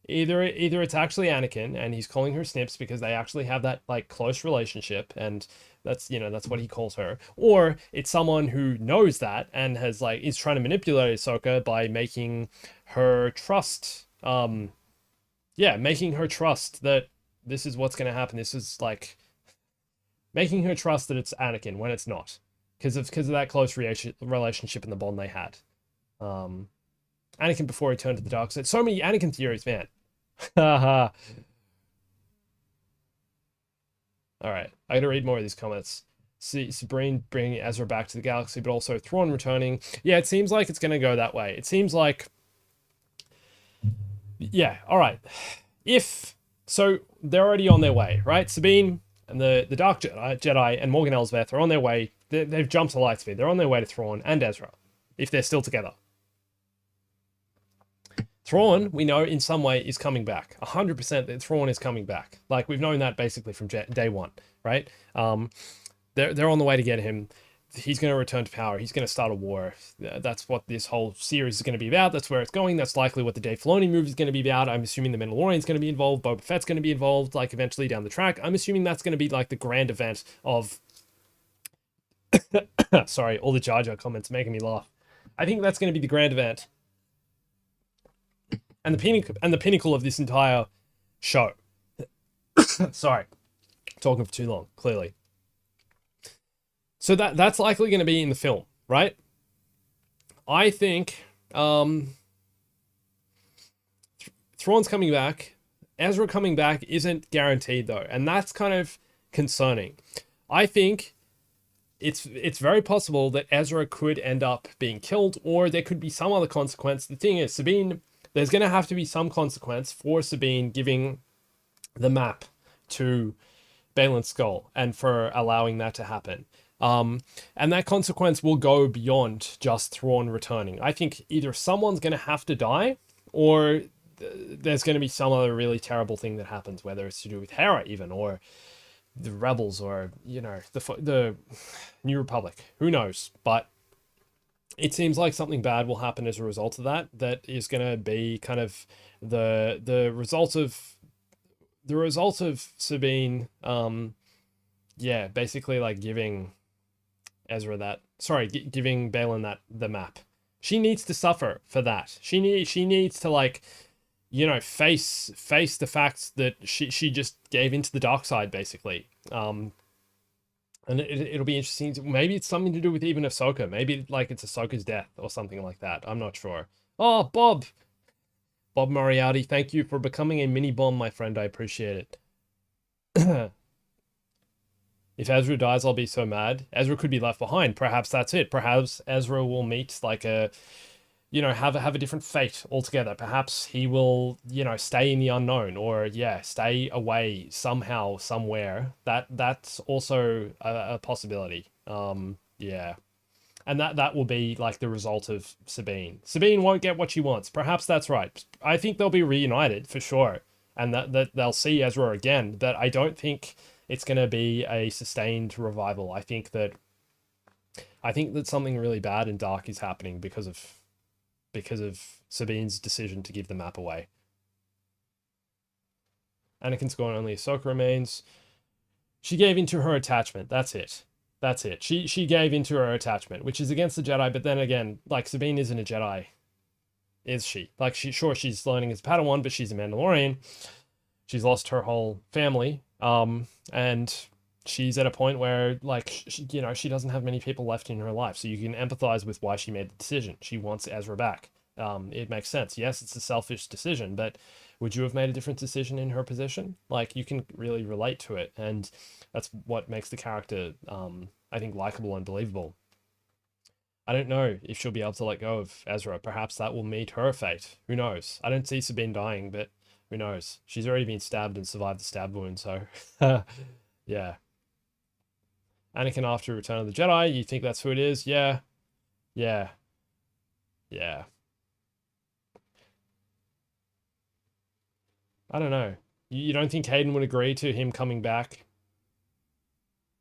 either it's actually Anakin and he's calling her Snips because they actually have that like close relationship and that's that's what he calls her, or it's someone who knows that and has like is trying to manipulate Ahsoka by making her trust making her trust that this is what's going to happen. This is like making her trust that it's Anakin when it's not because of that close relationship and the bond they had. Um Anakin before he turned to the dark side. So many Anakin theories, man. Haha. All right, I gotta read more of these comments. See, Sabrine bringing Ezra back to the galaxy, but also Thrawn returning. Yeah, it seems like it's gonna go that way. It seems like, yeah. All right, if so, they're already on their way, right? Sabine and the Dark Jedi and Morgan Elsbeth are on their way. They've jumped to light speed. They're on their way to Thrawn and Ezra, if they're still together. Thrawn, we know in some way is coming back. 100% that Thrawn is coming back. Like we've known that basically from day one, right? They're on the way to get him. He's going to return to power. He's going to start a war. That's what this whole series is going to be about. That's where it's going. That's likely what the Dave Filoni movie is going to be about. I'm assuming the Mandalorian is going to be involved. Boba Fett's going to be involved. Like eventually down the track. I'm assuming that's going to be like the grand event of. Sorry, all the Jar Jar comments making me laugh. I think that's going to be the grand event and the pinnacle of this entire show. Sorry, talking for too long, clearly. So that's likely going to be in the film, right? I think Thrawn's coming back. Ezra coming back isn't guaranteed though, and that's kind of concerning. I think it's very possible that Ezra could end up being killed, or there could be some other consequence. The thing is, Sabine, there's going to have to be some consequence for Sabine giving the map to Baylan Skoll and for allowing that to happen. And that consequence will go beyond just Thrawn returning. I think either someone's going to have to die, or there's going to be some other really terrible thing that happens, whether it's to do with Hera even, or the rebels, or the New Republic. Who knows? But it seems like something bad will happen as a result of that. That is going to be kind of the result of Sabine. Basically like giving Ezra giving Baylan the map. She needs to suffer for that. She needs to like, face the facts that she just gave into the dark side basically. And it'll be interesting. Maybe it's something to do with even Ahsoka. Maybe like it's Ahsoka's death or something like that. I'm not sure. Oh, Bob Moriarty, thank you for becoming a mini bomb, my friend. I appreciate it. If Ezra dies, I'll be so mad. Ezra could be left behind. Perhaps that's it. Perhaps Ezra will meet like have a different fate altogether. Perhaps he will, stay in the unknown, or stay away somehow, somewhere. That's also a possibility. And that will be like the result of Sabine. Sabine won't get what she wants. Perhaps that's right. I think they'll be reunited for sure. and that they'll see Ezra again. That I don't think it's going to be a sustained revival. I think that something really bad and dark is happening because of Sabine's decision to give the map away. Anakin's gone, only Ahsoka remains. She gave into her attachment. That's it. That's it. She gave into her attachment, which is against the Jedi, but then again, like, Sabine isn't a Jedi, is she? Like, she's learning as a Padawan, but she's a Mandalorian. She's lost her whole family. And she's at a point where, like, she doesn't have many people left in her life, so you can empathize with why she made the decision. She wants Ezra back. It makes sense. Yes, it's a selfish decision, but would you have made a different decision in her position? Like, you can really relate to it, and that's what makes the character, I think, likable and believable. I don't know if she'll be able to let go of Ezra. Perhaps that will meet her fate. Who knows? I don't see Sabine dying, but who knows? She's already been stabbed and survived the stab wound, so yeah. Anakin after Return of the Jedi, you think that's who it is? Yeah. Yeah. Yeah. I don't know. You don't think Hayden would agree to him coming back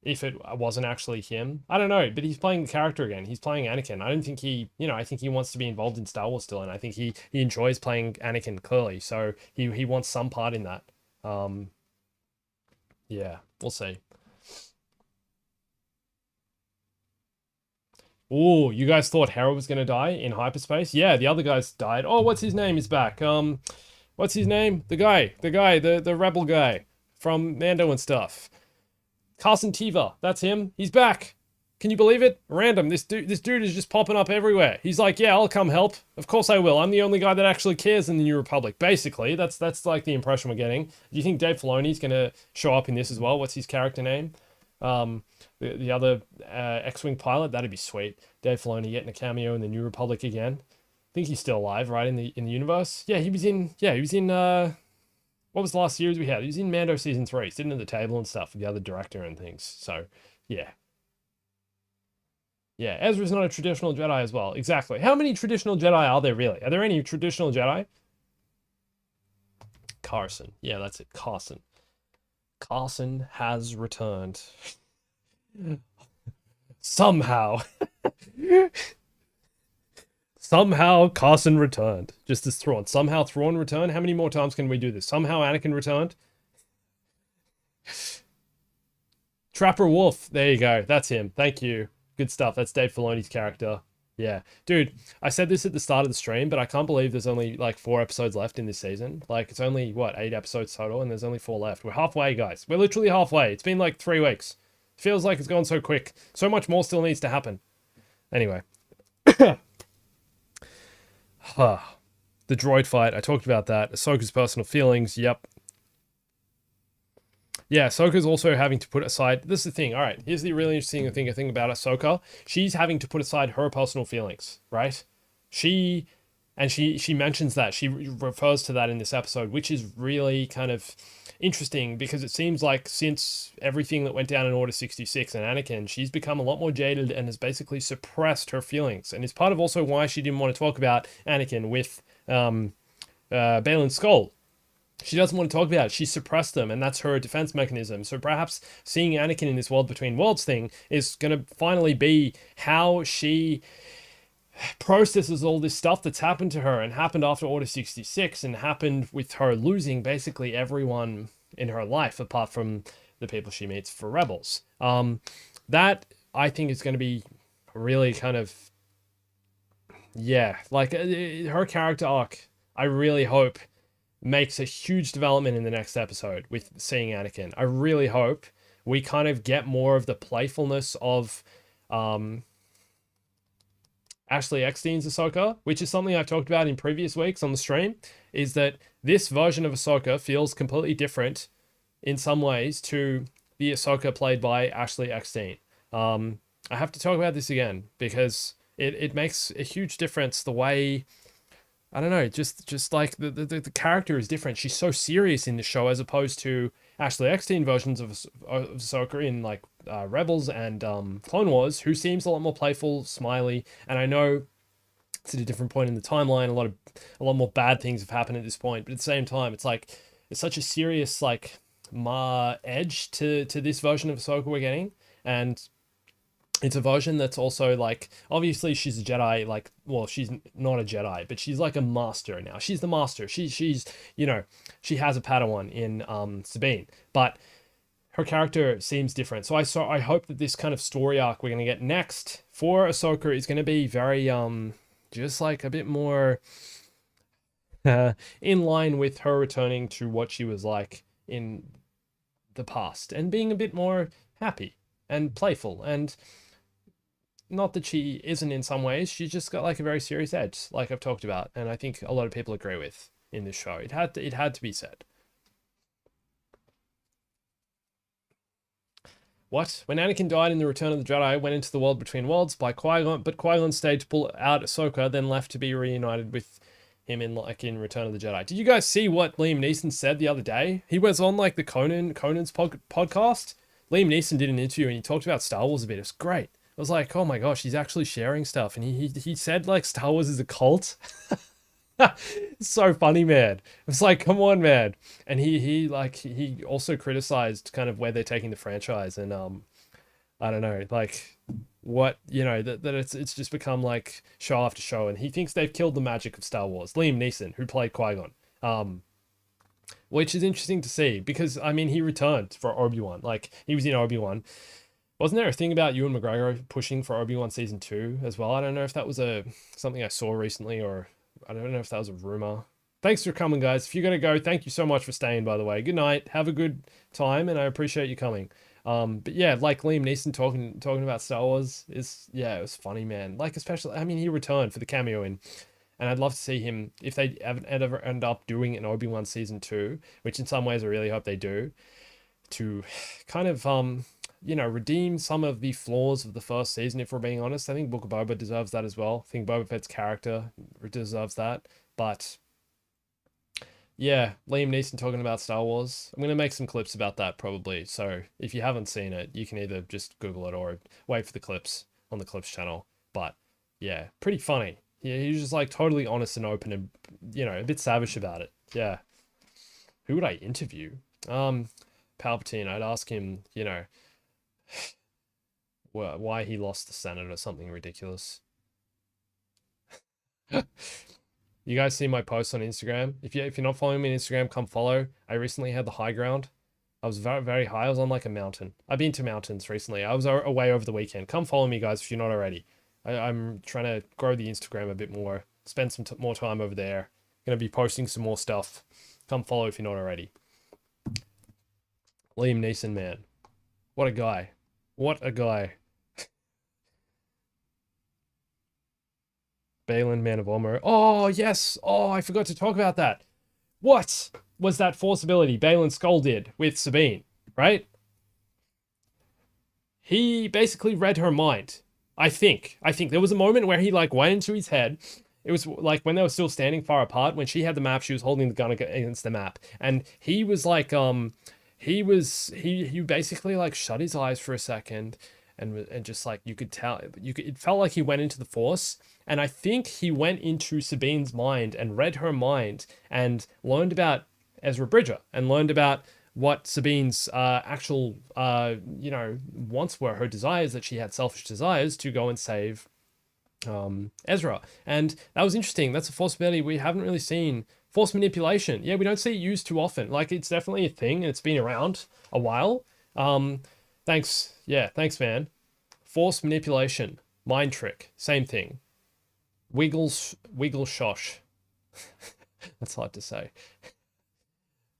if it wasn't actually him? I don't know, but he's playing the character again. He's playing Anakin. I don't think I think he wants to be involved in Star Wars still, and I think he enjoys playing Anakin, clearly. So he wants some part in that. Yeah, we'll see. Oh, you guys thought Hera was gonna die in hyperspace? Yeah, the other guys died. Oh, what's his name is back. What's his name? The rebel guy from Mando and stuff. Carson Teva, that's him. He's back. Can you believe it? Random. This dude is just popping up everywhere. He's like, yeah, I'll come help. Of course I will. I'm the only guy that actually cares in the New Republic. Basically, that's like the impression we're getting. Do you think Dave Filoni's gonna show up in this as well? What's his character name? The other X-wing pilot. That'd be sweet. Dave Filoni getting a cameo in the New Republic again. I think he's still alive, right, in the universe. Yeah, he was in. What was the last series we had? He was in Mando season 3, sitting at the table and stuff with the other director and things. So, yeah. Yeah, Ezra's not a traditional Jedi as well. Exactly. How many traditional Jedi are there really? Are there any traditional Jedi? Carson. Yeah, that's it. Carson. Carson has returned. Somehow. Somehow Carson returned. Just as Thrawn. Somehow Thrawn returned. How many more times can we do this? Somehow Anakin returned. Trapper Wolf. There you go. That's him. Thank you. Good stuff. That's Dave Filoni's character. Yeah. Dude, I said this at the start of the stream, but I can't believe there's only like 4 episodes left in this season. Like, it's only, what, 8 episodes total, and there's only 4 left. We're halfway, guys. We're literally halfway. It's been like 3 weeks. It feels like it's gone so quick. So much more still needs to happen. Anyway. The droid fight, I talked about that. Ahsoka's personal feelings, yep. Yeah, Ahsoka's also having to put aside... This is the thing, alright, here's the really interesting thing about Ahsoka. She's having to put aside her personal feelings, right? She mentions that. She refers to that in this episode, which is really kind of interesting because it seems like since everything that went down in Order 66 and Anakin, she's become a lot more jaded and has basically suppressed her feelings. And it's part of also why she didn't want to talk about Anakin with Baylan Skoll. She doesn't want to talk about it. She suppressed them, and that's her defense mechanism. So perhaps seeing Anakin in this world between worlds thing is going to finally be how she processes all this stuff that's happened to her and happened after Order 66 and happened with her losing basically everyone in her life apart from the people she meets for Rebels. That, I think, is going to be really kind of, yeah, like her character arc, I really hope makes a huge development in the next episode with seeing Anakin. I really hope we kind of get more of the playfulness of Ashley Eckstein's Ahsoka, which is something I've talked about in previous weeks on the stream, is that this version of Ahsoka feels completely different in some ways to the Ahsoka played by Ashley Eckstein. I have to talk about this again because it makes a huge difference the way, I don't know, just like the character is different. She's so serious in the show as opposed to Ashley Eckstein versions of Ahsoka in like Rebels and Clone Wars, who seems a lot more playful, smiley. And I know it's at a different point in the timeline. A lot more bad things have happened at this point, but at the same time, it's like such a serious like edge to this version of Ahsoka we're getting, and it's a version that's also like, obviously she's a Jedi, like, well, she's not a Jedi, but she's like a master now. She's the master. She's you know, she has a Padawan in Sabine, but her character seems different. So I hope that this kind of story arc we're gonna get next for Ahsoka is gonna be very just like a bit more in line with her returning to what she was like in the past and being a bit more happy and playful, and not that she isn't in some ways, she's just got like a very serious edge, like I've talked about, and I think a lot of people agree with in this show. It had to be said. What? When Anakin died in The Return of the Jedi, went into the world between worlds by Qui-Gon, but Qui-Gon stayed to pull out Ahsoka, then left to be reunited with him in Return of the Jedi. Did you guys see what Liam Neeson said the other day? He was on like the Conan's podcast. Liam Neeson did an interview and he talked about Star Wars a bit. It was great. I was like, oh my gosh, he's actually sharing stuff, and he said like Star Wars is a cult. It's so funny, man. It's like, come on, man. And he also criticized kind of where they're taking the franchise, and I don't know, like what, you know, that it's just become like show after show, and he thinks they've killed the magic of Star Wars. Liam Neeson, who played Qui-Gon, which is interesting to see, because I mean he returned for Obi-Wan, like he was in Obi-Wan. Wasn't there a thing about Ewan McGregor pushing for Obi-Wan season 2 as well? I don't know if that was something I saw recently, or I don't know if that was a rumor. Thanks for coming, guys. If you're going to go, thank you so much for staying, by the way. Good night. Have a good time, and I appreciate you coming. But yeah, like Liam Neeson talking about Star Wars it was funny, man. Like, especially, I mean, he returned for the cameo and I'd love to see him, if they ever end up doing an Obi-Wan season 2, which in some ways I really hope they do, to kind of, you know, redeem some of the flaws of the first season, if we're being honest. I think Book of Boba deserves that as well. I think Boba Fett's character deserves that. But yeah, Liam Neeson talking about Star Wars. I'm going to make some clips about that probably. So if you haven't seen it, you can either just Google it or wait for the clips on the Clips channel. But yeah, pretty funny. Yeah, he's just like totally honest and open and, you know, a bit savage about it. Yeah. Who would I interview? Palpatine. I'd ask him, you know, why he lost the Senate or something ridiculous. You guys see my posts on Instagram? If you're not following me on Instagram, come follow. I recently had the high ground. I was very, very high. I was on like a mountain. I've been to mountains recently. I was away over the weekend. Come follow me, guys, if you're not already. I'm trying to grow the Instagram a bit more. Spend some more time over there. Gonna be posting some more stuff. Come follow if you're not already. Liam Neeson, man. What a guy. What a guy. Balin, Man of Armor. Oh, yes. Oh, I forgot to talk about that. What was that force ability Balin Skull did with Sabine, right? He basically read her mind. I think there was a moment where he like went into his head. It was like when they were still standing far apart. When she had the map, she was holding the gun against the map, and he was like, he basically like shut his eyes for a second, and just like you could tell, it felt like he went into the Force, and I think he went into Sabine's mind and read her mind and learned about Ezra Bridger and learned about what Sabine's actual you know, wants were, her desires, that she had selfish desires to go and save Ezra. And that was interesting. That's a force ability we haven't really seen. Force manipulation. Yeah, we don't see it used too often. Like, it's definitely a thing and it's been around a while. Thanks. Yeah, thanks, man. Force manipulation. Mind trick. Same thing. Wiggle shosh. That's hard to say.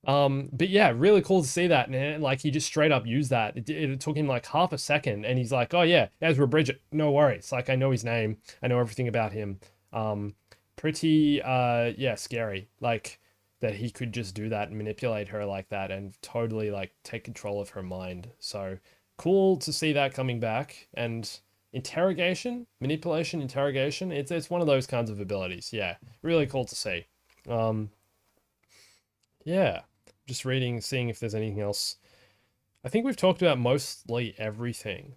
But yeah, really cool to see that. And like, he just straight up used that. It took him like half a second and he's like, oh yeah, Ezra Bridger, no worries. Like, I know his name. I know everything about him. Pretty, yeah, scary. Like, that he could just do that and manipulate her like that and totally like take control of her mind. So cool to see that coming back. And interrogation, manipulation, interrogation. It's one of those kinds of abilities. Yeah. Really cool to see. Yeah. Just reading, seeing if there's anything else. I think we've talked about mostly everything.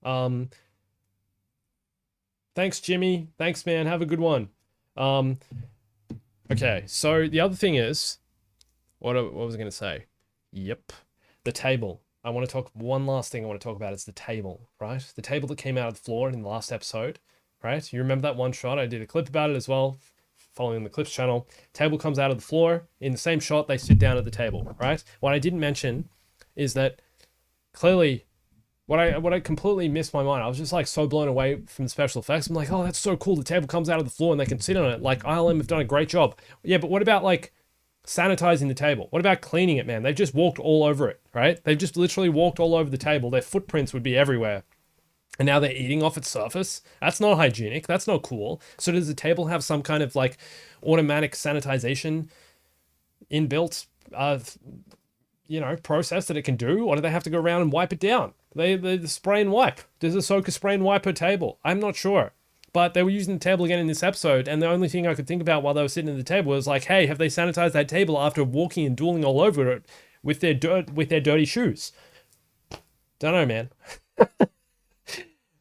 Thanks, Jimmy. Thanks, man. Have a good one. Okay, so the other thing is, What was I going to say? Yep. The table. I want to talk, one last thing I want to talk about is the table, right? The table that came out of the floor in the last episode, right? You remember that one shot? I did a clip about it as well, following the Clips channel. Table comes out of the floor. In the same shot, they sit down at the table, right? What I didn't mention is that clearly what I completely missed my mind. I was just like so blown away from the special effects. I'm like, oh, that's so cool. The table comes out of the floor and they can sit on it. Like ILM have done a great job. Yeah, but what about like sanitizing the table? What about cleaning it, man? They've just walked all over it, right? They've just literally walked all over the table. Their footprints would be everywhere. And now they're eating off its surface. That's not hygienic. That's not cool. So does the table have some kind of like automatic sanitization inbuilt, process that it can do? Or do they have to go around and wipe it down? They spray and wipe. Does Ahsoka spray and wipe her table? I'm not sure. But they were using the table again in this episode, and the only thing I could think about while they were sitting at the table was like, hey, have they sanitized that table after walking and dueling all over it with their dirty shoes? Don't know, man.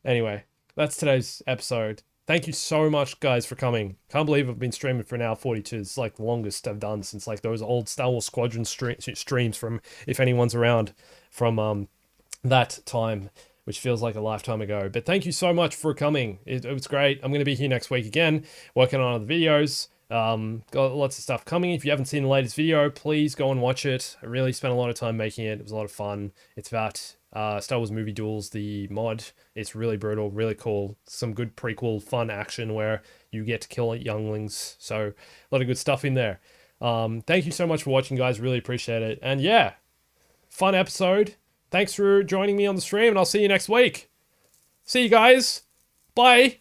Anyway, that's today's episode. Thank you so much, guys, for coming. Can't believe I've been streaming for an hour 42. It's like the longest I've done since like those old Star Wars Squadron streams from, if anyone's around, from that time, which feels like a lifetime ago. But thank you so much for coming. It was great. I'm going to be here next week again, working on other videos. Got lots of stuff coming. If you haven't seen the latest video, please go and watch it. I really spent a lot of time making it. It was a lot of fun. It's about Star Wars Movie Duels, the mod. It's really brutal, really cool. Some good prequel fun action where you get to kill younglings. So a lot of good stuff in there. Thank you so much for watching, guys. Really appreciate it. And yeah, fun episode. Thanks for joining me on the stream, and I'll see you next week. See you guys. Bye.